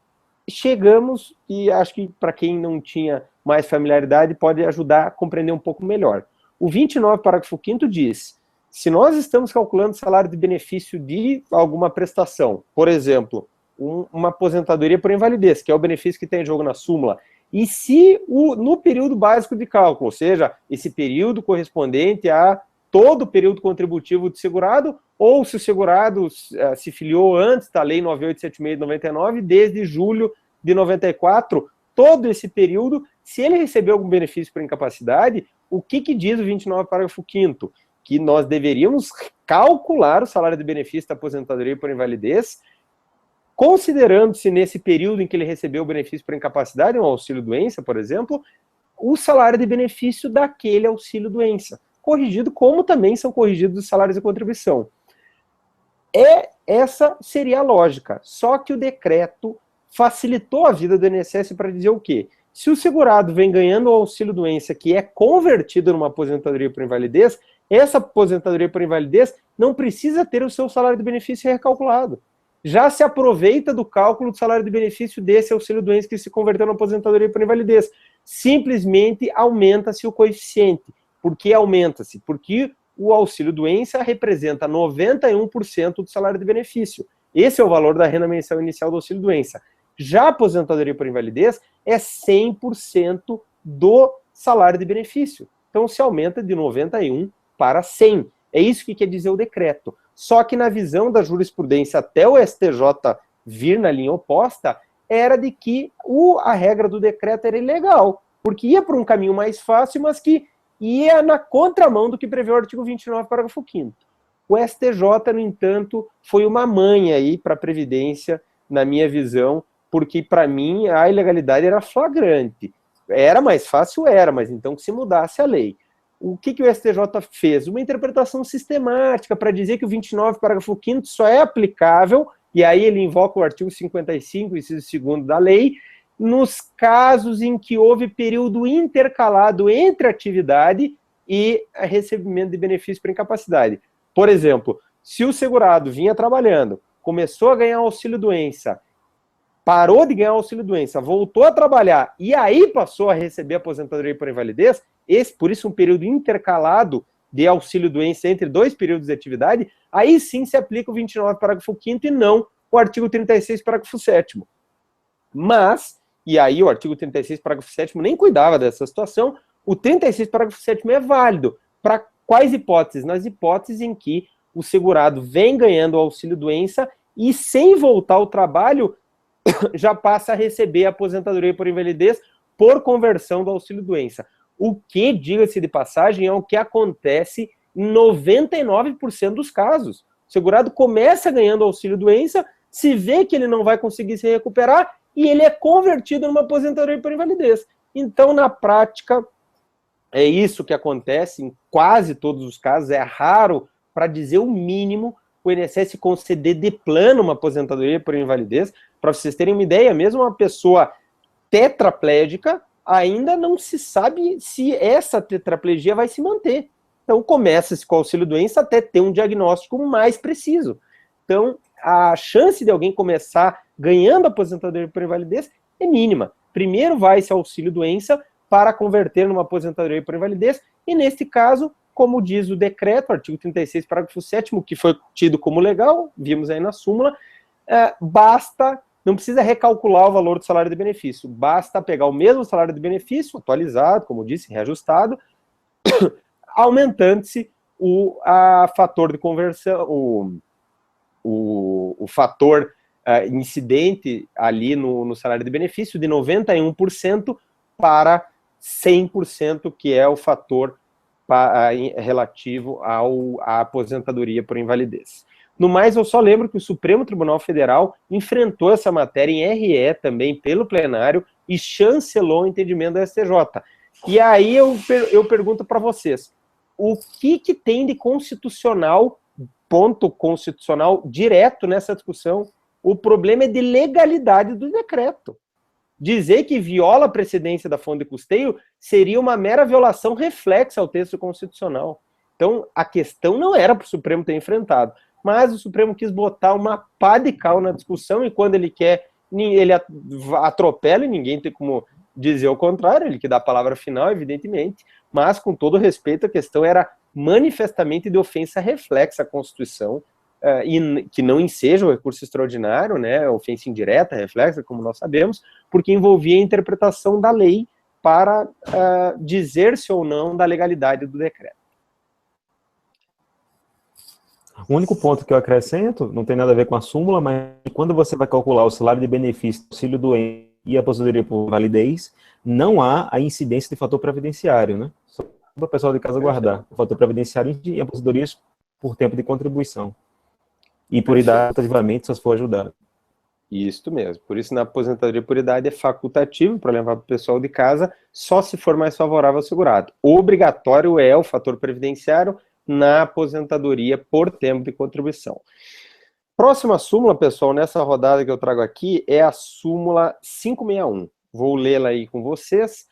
chegamos, e acho que para quem não tinha mais familiaridade, pode ajudar a compreender um pouco melhor. O 29, parágrafo 5º diz: se nós estamos calculando salário de benefício de alguma prestação, por exemplo, uma aposentadoria por invalidez, que é o benefício que tem em jogo na súmula, e se no período básico de cálculo, ou seja, esse período correspondente a todo o período contributivo do segurado, ou se o segurado se filiou antes da Lei 9876 de 99, desde julho de 94, todo esse período, se ele recebeu algum benefício por incapacidade, o que diz o 29, parágrafo 5º? Que nós deveríamos calcular o salário de benefício da aposentadoria por invalidez, considerando-se nesse período em que ele recebeu o benefício por incapacidade, um auxílio-doença, por exemplo, o salário de benefício daquele auxílio-doença, corrigido como também são corrigidos os salários de contribuição. Essa seria a lógica, só que o decreto facilitou a vida do INSS para dizer o quê? Se o segurado vem ganhando o auxílio-doença que é convertido numa aposentadoria por invalidez, essa aposentadoria por invalidez não precisa ter o seu salário de benefício recalculado. Já se aproveita do cálculo do salário de benefício desse auxílio-doença que se converteu na aposentadoria por invalidez. Simplesmente aumenta-se o coeficiente. Por que aumenta-se? Porque o auxílio-doença representa 91% do salário de benefício. Esse é o valor da renda mensal inicial do auxílio-doença. Já a aposentadoria por invalidez é 100% do salário de benefício. Então se aumenta de 91 para 100. É isso que quer dizer o decreto. Só que na visão da jurisprudência até o STJ vir na linha oposta, era de que a regra do decreto era ilegal, porque ia por um caminho mais fácil, mas que ia na contramão do que prevê o artigo 29, parágrafo 5º. O STJ, no entanto, foi uma manha aí para a Previdência, na minha visão, porque para mim a ilegalidade era flagrante. Era mais fácil, mas então que se mudasse a lei. O que o STJ fez? Uma interpretação sistemática para dizer que o 29, parágrafo 5º só é aplicável, e aí ele invoca o artigo 55, inciso 2º da lei, nos casos em que houve período intercalado entre atividade e recebimento de benefício por incapacidade. Por exemplo, se o segurado vinha trabalhando, começou a ganhar auxílio-doença, parou de ganhar auxílio-doença, voltou a trabalhar e aí passou a receber aposentadoria por invalidez, por isso um período intercalado de auxílio-doença entre 2 períodos de atividade, aí sim se aplica o 29, parágrafo 5º e não o artigo 36, parágrafo 7º. Mas, e aí o artigo 36, parágrafo 7º nem cuidava dessa situação, o 36, parágrafo 7º é válido. Para quais hipóteses? Nas hipóteses em que o segurado vem ganhando o auxílio-doença e sem voltar ao trabalho já passa a receber a aposentadoria por invalidez por conversão do auxílio-doença. O que, diga-se de passagem, é o que acontece em 99% dos casos. O segurado começa ganhando auxílio-doença, se vê que ele não vai conseguir se recuperar e ele é convertido numa aposentadoria por invalidez. Então, na prática, é isso que acontece em quase todos os casos. É raro, para dizer o mínimo, o INSS conceder de plano uma aposentadoria por invalidez. Para vocês terem uma ideia, mesmo uma pessoa tetraplégica, ainda não se sabe se essa tetraplegia vai se manter. Então começa-se com o auxílio-doença até ter um diagnóstico mais preciso. Então a chance de alguém começar ganhando aposentadoria por invalidez é mínima. Primeiro vai-se ao auxílio-doença para converter numa aposentadoria por invalidez, e neste caso, como diz o decreto, artigo 36, parágrafo 7º, que foi tido como legal, vimos aí na súmula, basta não precisa recalcular o valor do salário de benefício, basta pegar o mesmo salário de benefício, atualizado, como disse, reajustado, aumentando-se o fator de conversão, o fator incidente ali no salário de benefício de 91% para 100%, que é o fator relativo à aposentadoria por invalidez. No mais, eu só lembro que o Supremo Tribunal Federal enfrentou essa matéria em RE também pelo plenário e chancelou o entendimento da STJ. E aí eu pergunto para vocês, o que tem de constitucional, ponto constitucional direto nessa discussão? O problema é de legalidade do decreto. Dizer que viola a precedência da fonte de custeio seria uma mera violação reflexa ao texto constitucional. Então, a questão não era para o Supremo ter enfrentado, mas o Supremo quis botar uma pá de cal na discussão e quando ele quer, ele atropela e ninguém tem como dizer o contrário, ele que dá a palavra final, evidentemente, mas com todo respeito, a questão era manifestamente de ofensa reflexa à Constituição, e que não enseja o recurso extraordinário, né, ofensa indireta, reflexa, como nós sabemos, porque envolvia a interpretação da lei para dizer-se ou não da legalidade do decreto. O único ponto que eu acrescento, não tem nada a ver com a súmula, mas quando você vai calcular o salário de benefício, auxílio doente e a aposentadoria por validez, não há a incidência de fator previdenciário, né? Só para o pessoal de casa guardar. O fator previdenciário e aposentadorias por tempo de contribuição. E por idade, ativamente, só se for ajudado. Isso mesmo. Por isso, na aposentadoria por idade é facultativo para levar para o pessoal de casa, só se for mais favorável ao segurado. Obrigatório é o fator previdenciário na aposentadoria por tempo de contribuição. Próxima súmula, pessoal, nessa rodada que eu trago aqui, é a súmula 561. Vou lê-la aí com vocês.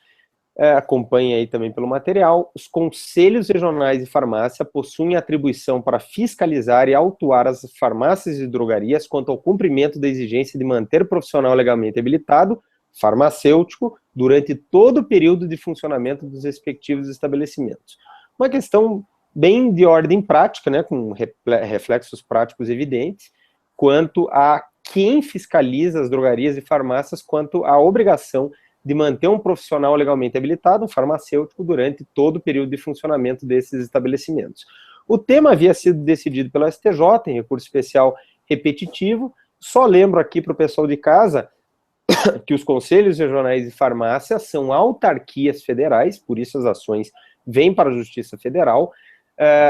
Acompanhe aí também pelo material. Os conselhos regionais de farmácia possuem atribuição para fiscalizar e autuar as farmácias e drogarias quanto ao cumprimento da exigência de manter profissional legalmente habilitado, farmacêutico, durante todo o período de funcionamento dos respectivos estabelecimentos. Uma questão bem de ordem prática, né, com reflexos práticos evidentes, quanto a quem fiscaliza as drogarias e farmácias, quanto à obrigação de manter um profissional legalmente habilitado, um farmacêutico, durante todo o período de funcionamento desses estabelecimentos. O tema havia sido decidido pela STJ, em recurso especial repetitivo. Só lembro aqui para o pessoal de casa que os conselhos regionais de farmácia são autarquias federais, por isso as ações vêm para a Justiça Federal,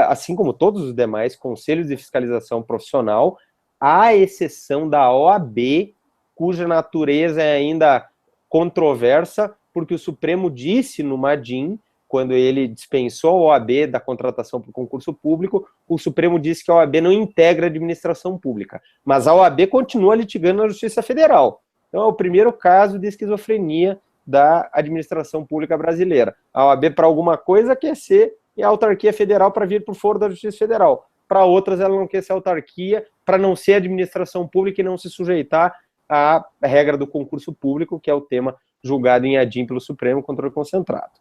assim como todos os demais conselhos de fiscalização profissional, à exceção da OAB, cuja natureza é ainda controversa, porque o Supremo disse no Madin, quando ele dispensou a OAB da contratação por concurso público, o Supremo disse que a OAB não integra a administração pública, mas a OAB continua litigando na Justiça Federal. Então é o primeiro caso de esquizofrenia da administração pública brasileira. A OAB para alguma coisa quer ser a autarquia federal para vir por fora da Justiça Federal. Para outras ela não quer ser autarquia para não ser administração pública e não se sujeitar à regra do concurso público, que é o tema julgado em ADIM pelo Supremo, controle concentrado.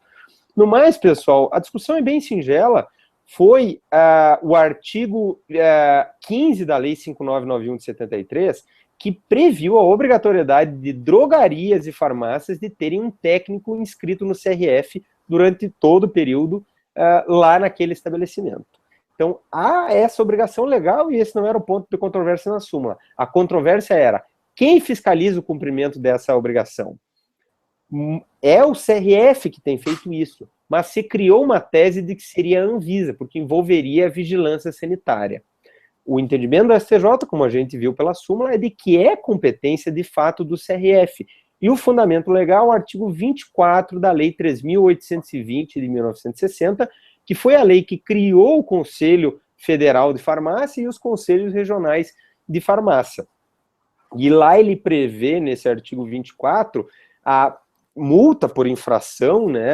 No mais, pessoal, a discussão é bem singela. Foi o artigo 15 da Lei 5991 de 73 que previu a obrigatoriedade de drogarias e farmácias de terem um técnico inscrito no CRF durante todo o período lá naquele estabelecimento. Então, há essa obrigação legal e esse não era o ponto de controvérsia na súmula. A controvérsia era quem fiscaliza o cumprimento dessa obrigação. É o CRF que tem feito isso, mas se criou uma tese de que seria a Anvisa, porque envolveria a vigilância sanitária. O entendimento do STJ, como a gente viu pela súmula, é de que é competência de fato do CRF. E o fundamento legal, o artigo 24 da Lei 3.820 de 1960, que foi a lei que criou o Conselho Federal de Farmácia e os Conselhos Regionais de Farmácia. E lá ele prevê, nesse artigo 24, a multa por infração, né,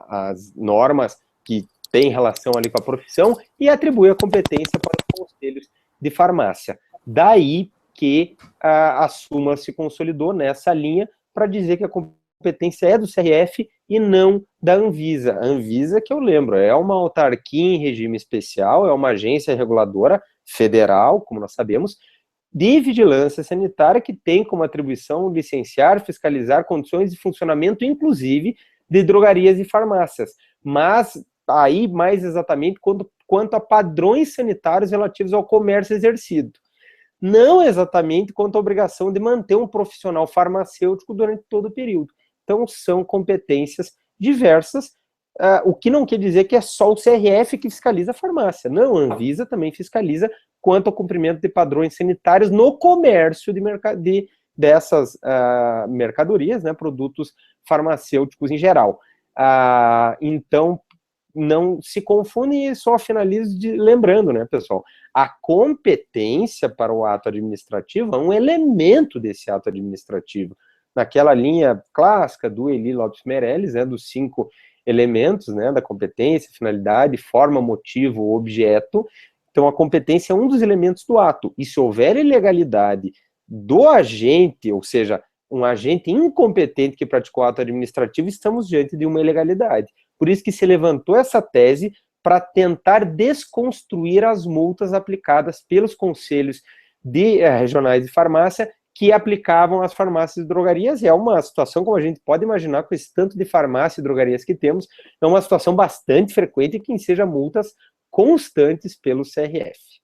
as normas que têm relação ali com a profissão, e atribui a competência para os conselhos de farmácia. Daí que a súmula se consolidou nessa linha para dizer que a competência é do CRF e não da Anvisa. A Anvisa, que eu lembro, é uma autarquia em regime especial, é uma agência reguladora federal, como nós sabemos, de vigilância sanitária que tem como atribuição licenciar, fiscalizar condições de funcionamento, inclusive, de drogarias e farmácias. Mas aí, mais exatamente, quanto a padrões sanitários relativos ao comércio exercido. Não exatamente quanto à obrigação de manter um profissional farmacêutico durante todo o período. Então, são competências diversas, o que não quer dizer que é só o CRF que fiscaliza a farmácia. Não, a Anvisa também fiscaliza quanto ao cumprimento de padrões sanitários no comércio dessas mercadorias, né, produtos farmacêuticos em geral. Então, não se confunde e só finalizo lembrando, né, pessoal, a competência para o ato administrativo é um elemento desse ato administrativo. Naquela linha clássica do Elie Lopes Meirelles, né, dos 5 elementos, né, da competência, finalidade, forma, motivo, objeto. Então, a competência é um dos elementos do ato. E se houver ilegalidade do agente, ou seja, um agente incompetente que praticou o ato administrativo, estamos diante de uma ilegalidade. Por isso que se levantou essa tese para tentar desconstruir as multas aplicadas pelos conselhos regionais de farmácia que aplicavam às farmácias e drogarias. É uma situação, como a gente pode imaginar, com esse tanto de farmácia e drogarias que temos, é uma situação bastante frequente que seja multas constantes pelo CRF.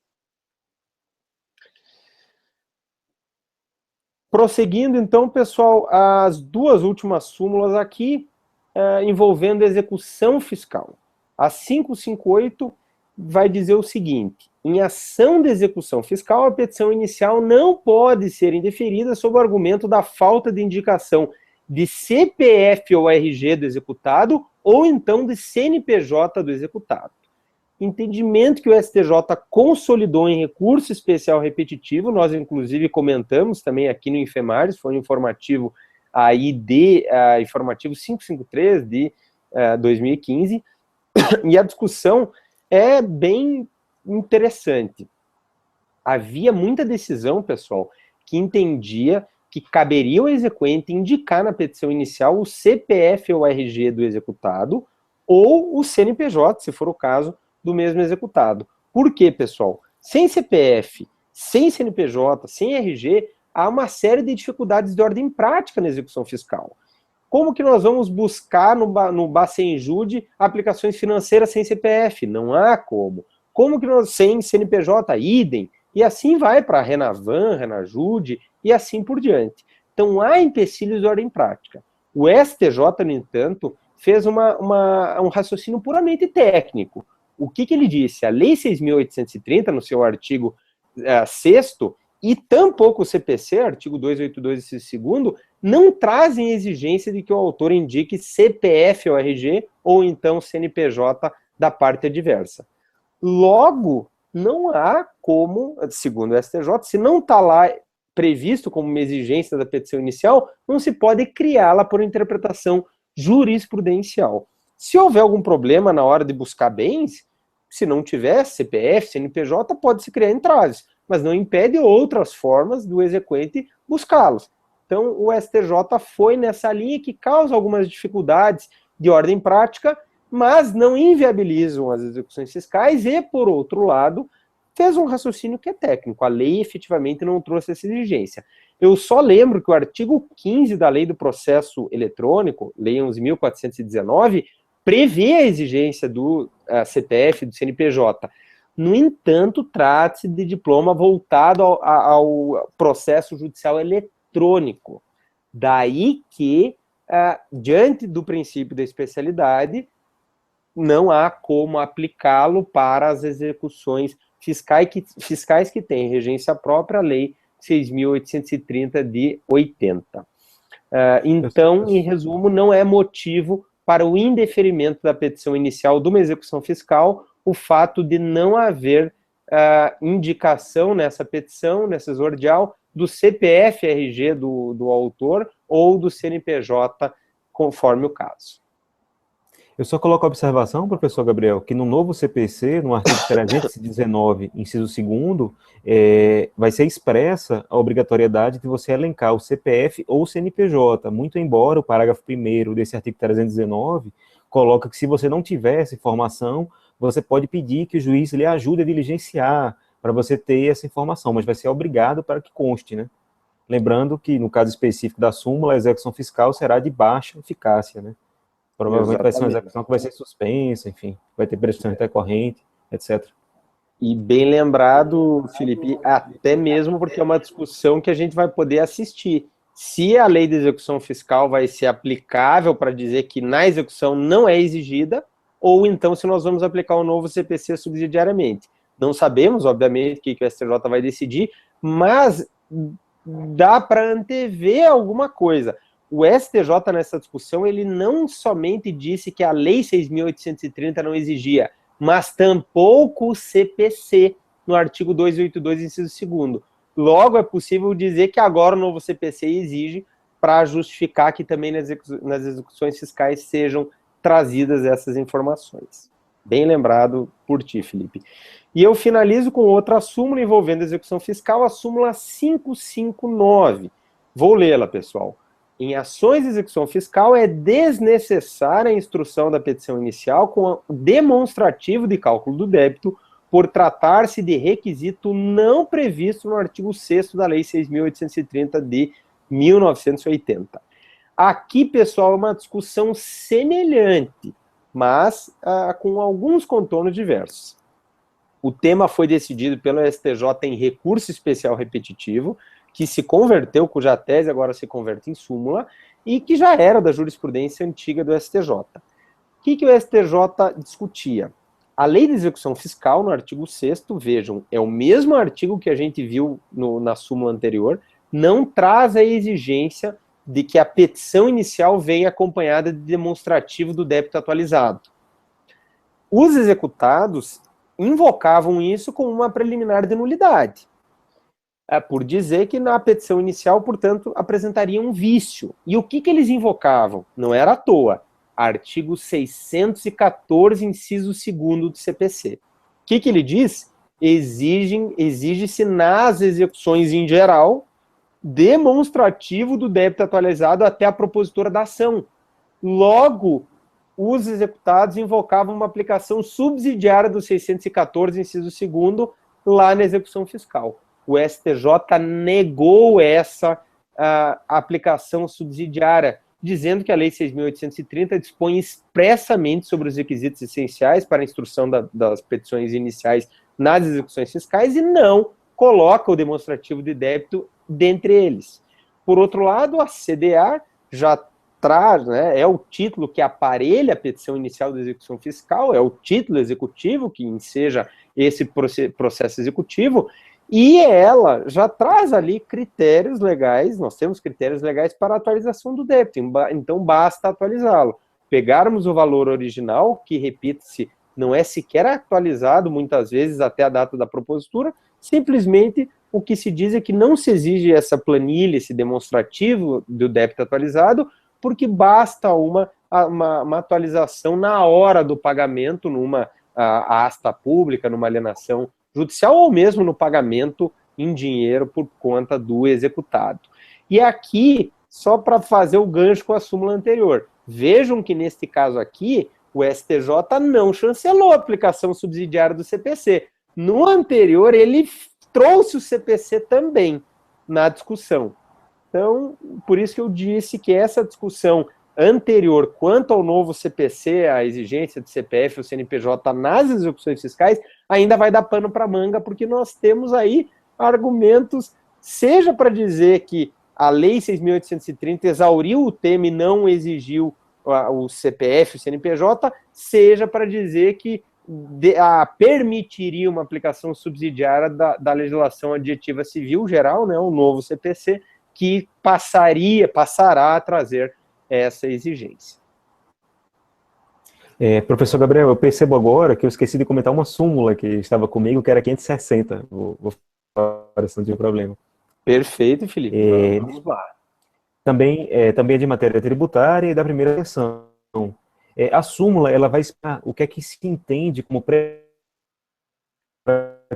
Prosseguindo, então, pessoal, as 2 últimas súmulas aqui, envolvendo execução fiscal. A 558 vai dizer o seguinte: em ação de execução fiscal, a petição inicial não pode ser indeferida sob o argumento da falta de indicação de CPF ou RG do executado ou então de CNPJ do executado. Entendimento que o STJ consolidou em recurso especial repetitivo, nós inclusive comentamos também aqui no Infemares, foi um informativo aí informativo 553 de 2015, e a discussão é bem interessante. Havia muita decisão, pessoal, que entendia que caberia ao exequente indicar na petição inicial o CPF ou RG do executado ou o CNPJ, se for o caso, do mesmo executado. Por quê, pessoal? Sem CPF, sem CNPJ, sem RG, há uma série de dificuldades de ordem prática na execução fiscal. Como que nós vamos buscar no Bacenjude aplicações financeiras sem CPF? Não há como. Como que nós, sem CNPJ, idem, e assim vai para a Renavan, Renajude, e assim por diante. Então, há empecilhos de ordem prática. O STJ, no entanto, fez um raciocínio puramente técnico. O que ele disse? A Lei 6.830, no seu artigo 6º, e tampouco o CPC, artigo 282, esse segundo, não trazem exigência de que o autor indique CPF ou RG, ou então CNPJ da parte adversa. Logo, não há como, segundo o STJ, se não está lá previsto como uma exigência da petição inicial, não se pode criá-la por interpretação jurisprudencial. Se houver algum problema na hora de buscar bens, se não tiver CPF, CNPJ, pode-se criar entraves, mas não impede outras formas do exequente buscá-los. Então, o STJ foi nessa linha que causa algumas dificuldades de ordem prática, mas não inviabilizam as execuções fiscais e, por outro lado, fez um raciocínio que é técnico. A lei efetivamente não trouxe essa exigência. Eu só lembro que o artigo 15 da Lei do Processo Eletrônico, Lei 11.419, prevê a exigência do CPF, do CNPJ. No entanto, trata-se de diploma voltado ao processo judicial eletrônico. Daí que, diante do princípio da especialidade, não há como aplicá-lo para as execuções fiscais que têm regência própria, a Lei 6.830 de 80. Então, em resumo, não é motivo para o indeferimento da petição inicial de uma execução fiscal o fato de não haver indicação nessa petição, nessa exordial, do CPF RG do autor ou do CNPJ, conforme o caso. Eu só coloco a observação, professor Gabriel, que no novo CPC, no artigo 319, inciso 2º, vai ser expressa a obrigatoriedade de você elencar o CPF ou o CNPJ, muito embora o parágrafo 1º desse artigo 319 coloca que se você não tiver essa informação, você pode pedir que o juiz lhe ajude a diligenciar para você ter essa informação, mas vai ser obrigado para que conste, né? Lembrando que, no caso específico da súmula, a execução fiscal será de baixa eficácia, né? Provavelmente vai ser uma execução que vai ser suspensa, enfim, vai ter prestação intercorrente, etc. E bem lembrado, Felipe, até mesmo porque é uma discussão que a gente vai poder assistir. Se a lei de execução fiscal vai ser aplicável para dizer que na execução não é exigida, ou então se nós vamos aplicar o novo CPC subsidiariamente. Não sabemos, obviamente, o que o STJ vai decidir, mas dá para antever alguma coisa. O STJ, nessa discussão, ele não somente disse que a Lei 6.830 não exigia, mas tampouco o CPC, no artigo 282, inciso 2º. Logo, é possível dizer que agora o novo CPC exige para justificar que também nas execuções fiscais sejam trazidas essas informações. Bem lembrado por ti, Felipe. E eu finalizo com outra súmula envolvendo a execução fiscal, a súmula 559. Vou lê-la, pessoal. Em ações de execução fiscal, é desnecessária a instrução da petição inicial com o demonstrativo de cálculo do débito por tratar-se de requisito não previsto no artigo 6º da Lei 6.830 de 1980. Aqui, pessoal, é uma discussão semelhante, mas com alguns contornos diversos. O tema foi decidido pelo STJ em recurso especial repetitivo, que se converteu, cuja tese agora se converte em súmula, e que já era da jurisprudência antiga do STJ. O que o STJ discutia? A lei de execução fiscal, no artigo 6º, vejam, é o mesmo artigo que a gente viu na súmula anterior, não traz a exigência de que a petição inicial venha acompanhada de demonstrativo do débito atualizado. Os executados invocavam isso como uma preliminar de nulidade, por dizer que na petição inicial, portanto, apresentaria um vício. E o que eles invocavam? Não era à toa. Artigo 614, inciso 2º do CPC. O que ele diz? Exige-se nas execuções em geral demonstrativo do débito atualizado até a propositora da ação. Logo, os executados invocavam uma aplicação subsidiária do 614, inciso 2º, lá na execução fiscal. O STJ negou essa aplicação subsidiária, dizendo que a Lei 6.830 dispõe expressamente sobre os requisitos essenciais para a instrução das petições iniciais nas execuções fiscais e não coloca o demonstrativo de débito dentre eles. Por outro lado, a CDA já traz, né, é o título que aparelha a petição inicial da execução fiscal, é o título executivo que enseja esse processo executivo, e ela já traz ali critérios legais, nós temos critérios legais para a atualização do débito, então basta atualizá-lo. Pegarmos o valor original, que, repita-se, não é sequer atualizado, muitas vezes, até a data da propositura, simplesmente o que se diz é que não se exige essa planilha, esse demonstrativo do débito atualizado, porque basta uma atualização na hora do pagamento, numa asta pública, numa alienação judicial, ou mesmo no pagamento em dinheiro por conta do executado. E aqui, só para fazer o gancho com a súmula anterior, vejam que neste caso aqui, o STJ não chancelou a aplicação subsidiária do CPC. No anterior, ele trouxe o CPC também na discussão. Então, por isso que eu disse que essa discussão anterior quanto ao novo CPC, a exigência de CPF ou CNPJ nas execuções fiscais, ainda vai dar pano para manga, porque nós temos aí argumentos, seja para dizer que a Lei 6.830 exauriu o tema e não exigiu o CPF, o CNPJ, seja para dizer que permitiria uma aplicação subsidiária da legislação adjetiva civil geral, né, o novo CPC, que passará a trazer essa exigência. Professor Gabriel, eu percebo agora que eu esqueci de comentar uma súmula que estava comigo, que era 560. Vou falar, se não tinha problema. Perfeito, Felipe. Vamos lá. Também é de matéria tributária e da primeira versão. A súmula, ela vai explicar o que é que se entende como para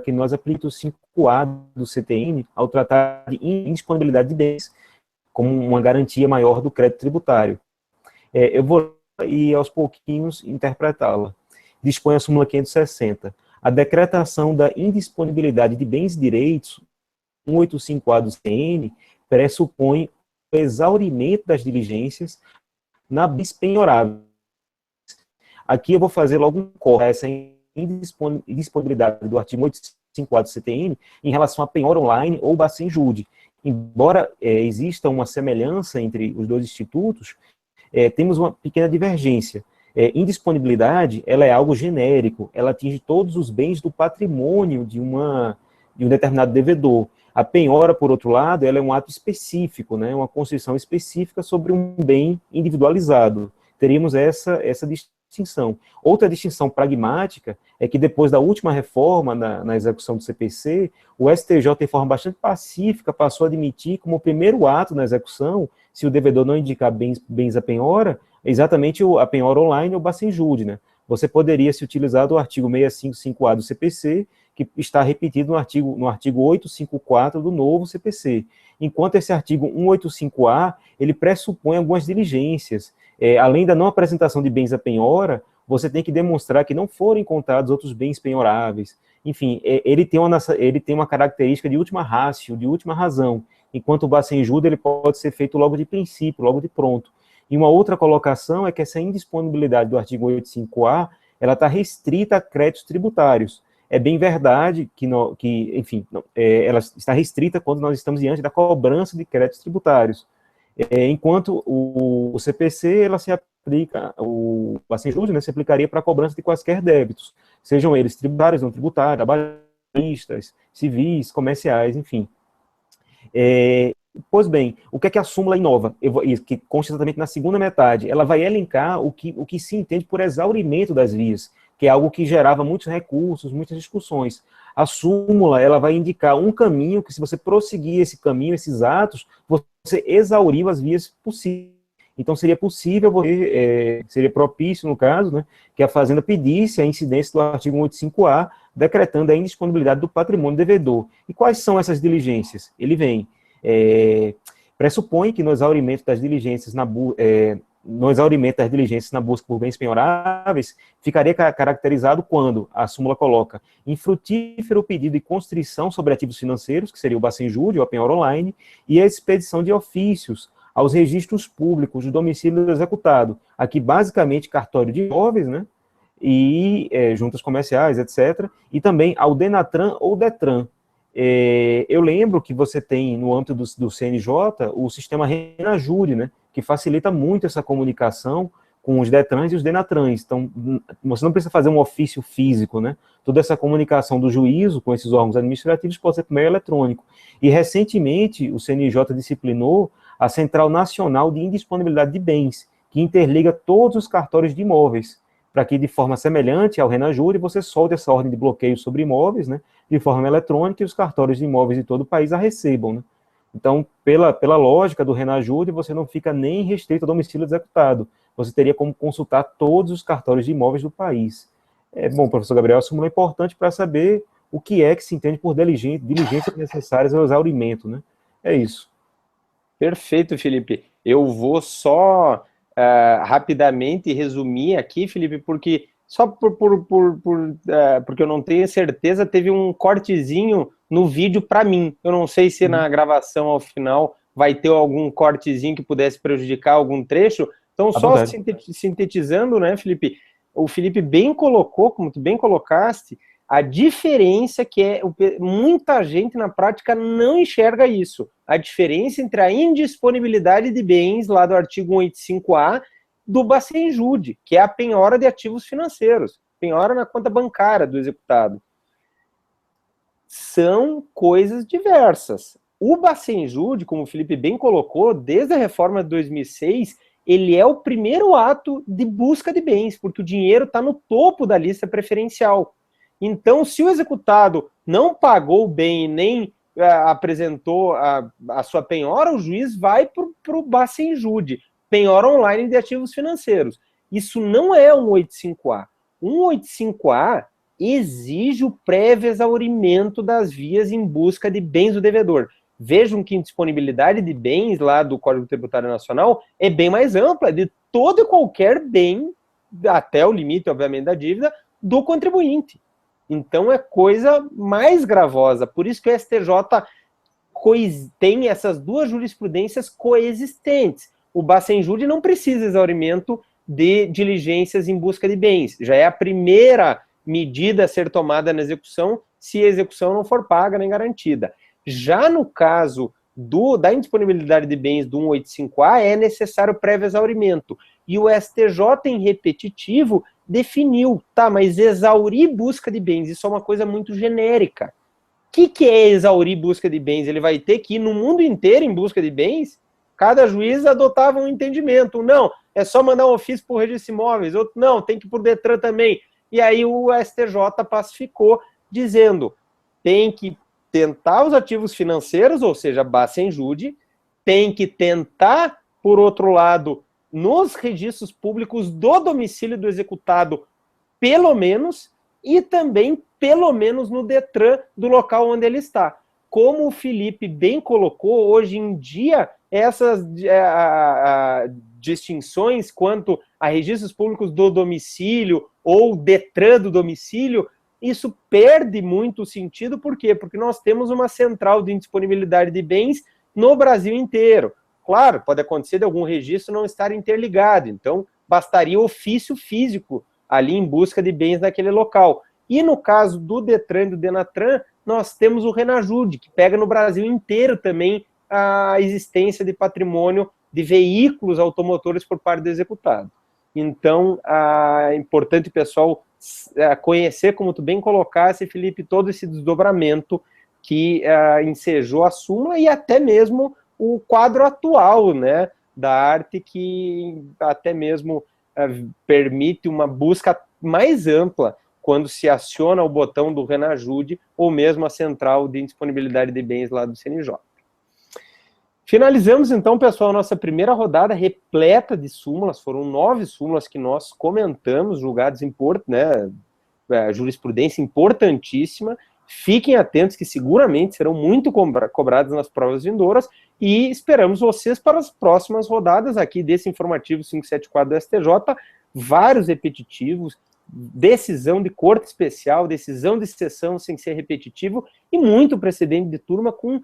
que nós apliquemos o 5A do CTN ao tratar de indisponibilidade de bens como uma garantia maior do crédito tributário. Eu vou ir aos pouquinhos interpretá-la. Dispõe a súmula 560. a decretação da indisponibilidade de bens e direitos, 185A do CN, pressupõe o exaurimento das diligências na bis penhorável. Aqui eu vou fazer logo um corte a essa indisponibilidade do artigo 854 do CTN em relação à penhora online ou Bacen-Jude. Embora exista uma semelhança entre os dois institutos, temos uma pequena divergência. Indisponibilidade, ela é algo genérico, ela atinge todos os bens do patrimônio de um determinado devedor. A penhora, por outro lado, ela é um ato específico, né, uma concessão específica sobre um bem individualizado. Teríamos essa distinção. Outra distinção pragmática é que depois da última reforma na execução do CPC, o STJ, de forma bastante pacífica, passou a admitir como primeiro ato na execução, se o devedor não indicar bens à penhora, exatamente a penhora online ou Bacen-Jude, né? Você poderia se utilizar do artigo 655A do CPC, que está repetido no artigo 854 do novo CPC. Enquanto esse artigo 185A, ele pressupõe algumas diligências. Além da não apresentação de bens à penhora, você tem que demonstrar que não foram encontrados outros bens penhoráveis. Enfim, ele tem uma característica de última ratio, de última razão, enquanto o Bacen-Jude ele pode ser feito logo de princípio, logo de pronto. E uma outra colocação é que essa indisponibilidade do artigo 85A, ela está restrita a créditos tributários. É bem verdade ela está restrita quando nós estamos diante da cobrança de créditos tributários. Enquanto o CPC, ela se aplica, o Bacen-Jude, né, se aplicaria para a cobrança de quaisquer débitos, sejam eles tributários, não tributários, trabalhistas, civis, comerciais, enfim. Pois bem, o que é que a súmula inova? Que consta exatamente na segunda metade. Ela vai elencar o que se entende por exaurimento das vias, que é algo que gerava muitos recursos, muitas discussões. A súmula, ela vai indicar um caminho que, se você prosseguir esse caminho, esses atos, você exauriu as vias possíveis. Então, seria possível, seria propício, no caso, né, que a Fazenda pedisse a incidência do artigo 185A, decretando a indisponibilidade do patrimônio devedor. E quais são essas diligências? Ele vem... pressupõe que no exaurimento das diligências na busca por bens penhoráveis, ficaria caracterizado quando a súmula coloca infrutífero pedido de constrição sobre ativos financeiros, que seria o Bacen-Jude ou a penhora online, e a expedição de ofícios aos registros públicos do domicílio do executado. Aqui, basicamente, cartório de imóveis, né, e juntas comerciais, etc., e também ao Denatran ou Detran. Eu lembro que você tem, no âmbito do CNJ, o sistema RenaJure, né, que facilita muito essa comunicação com os Detrans e os Denatrans. Então, você não precisa fazer um ofício físico, né? Toda essa comunicação do juízo com esses órgãos administrativos pode ser por meio eletrônico. E, recentemente, o CNJ disciplinou a Central Nacional de Indisponibilidade de Bens, que interliga todos os cartórios de imóveis, para que, de forma semelhante ao RenaJure, você solte essa ordem de bloqueio sobre imóveis, né, de forma eletrônica, e os cartórios de imóveis de todo o país a recebam, né? Então, pela lógica do RenaJure, você não fica nem restrito ao domicílio executado. Você teria como consultar todos os cartórios de imóveis do país. Bom, professor Gabriel, a súmula é importante para saber o que é que se entende por diligências necessárias ao exaurimento, né? É isso. Perfeito, Felipe. Eu vou só rapidamente resumir aqui, Felipe, porque só porque eu não tenho certeza, teve um cortezinho no vídeo para mim. Eu não sei se na gravação ao final vai ter algum cortezinho que pudesse prejudicar algum trecho. Então, só sintetizando, né, Felipe? O Felipe bem colocou, como tu bem colocaste, a diferença que muita gente na prática não enxerga isso. A diferença entre a indisponibilidade de bens, lá do artigo 185A, do Bacen-Jude, que é a penhora de ativos financeiros, penhora na conta bancária do executado. São coisas diversas. O Bacen-Jude, como o Felipe bem colocou, desde a reforma de 2006, ele é o primeiro ato de busca de bens, porque o dinheiro está no topo da lista preferencial. Então, se o executado não pagou o bem e nem apresentou a sua penhora, o juiz vai para o Bacen-Jude, penhora online de ativos financeiros. Isso não é um 185A. 185A exige o prévio exaurimento das vias em busca de bens do devedor. Vejam que a indisponibilidade de bens lá do Código Tributário Nacional é bem mais ampla, de todo e qualquer bem, até o limite, obviamente, da dívida, do contribuinte. Então é coisa mais gravosa. Por isso que o STJ tem essas duas jurisprudências coexistentes. O Bacenjude não precisa exaurimento de diligências em busca de bens. Já é a primeira medida a ser tomada na execução, se a execução não for paga nem garantida. Já no caso da indisponibilidade de bens do 185A, é necessário prévio exaurimento. E o STJ, em repetitivo, definiu, tá, mas exaurir busca de bens, isso é uma coisa muito genérica. O que é exaurir busca de bens? Ele vai ter que ir no mundo inteiro em busca de bens? Cada juiz adotava um entendimento. Não, é só mandar um ofício para o registro de imóveis. Outro, não, tem que ir para o Detran também. E aí o STJ pacificou, dizendo, tem que tentar os ativos financeiros, ou seja, Bacenjude, tem que tentar, por outro lado, nos registros públicos do domicílio do executado, pelo menos, e também, pelo menos, no Detran do local onde ele está. Como o Felipe bem colocou, hoje em dia, essas distinções quanto a registros públicos do domicílio ou Detran do domicílio, isso perde muito o sentido. Por quê? Porque nós temos uma central de indisponibilidade de bens no Brasil inteiro. Claro, pode acontecer de algum registro não estar interligado, então bastaria ofício físico ali em busca de bens naquele local. E no caso do Detran e do Denatran, nós temos o Renajude, que pega no Brasil inteiro também a existência de patrimônio de veículos automotores por parte do executado. Então, é importante o pessoal conhecer, como tu bem colocasse, Felipe, todo esse desdobramento que ensejou a súmula e até mesmo o quadro atual, né, da arte, que até mesmo permite uma busca mais ampla quando se aciona o botão do Renajude ou mesmo a central de indisponibilidade de bens lá do CNJ. Finalizamos, então, pessoal, nossa primeira rodada repleta de súmulas. Foram 9 súmulas que nós comentamos, julgados né, jurisprudência importantíssima. Fiquem atentos que seguramente serão muito cobradas nas provas vindouras e esperamos vocês para as próximas rodadas aqui desse informativo 574 do STJ, vários repetitivos, decisão de corte especial, decisão de sessão sem ser repetitivo e muito precedente de turma com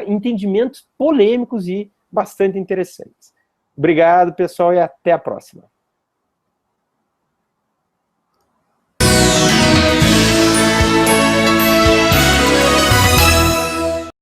entendimentos polêmicos e bastante interessantes. Obrigado, pessoal, e até a próxima.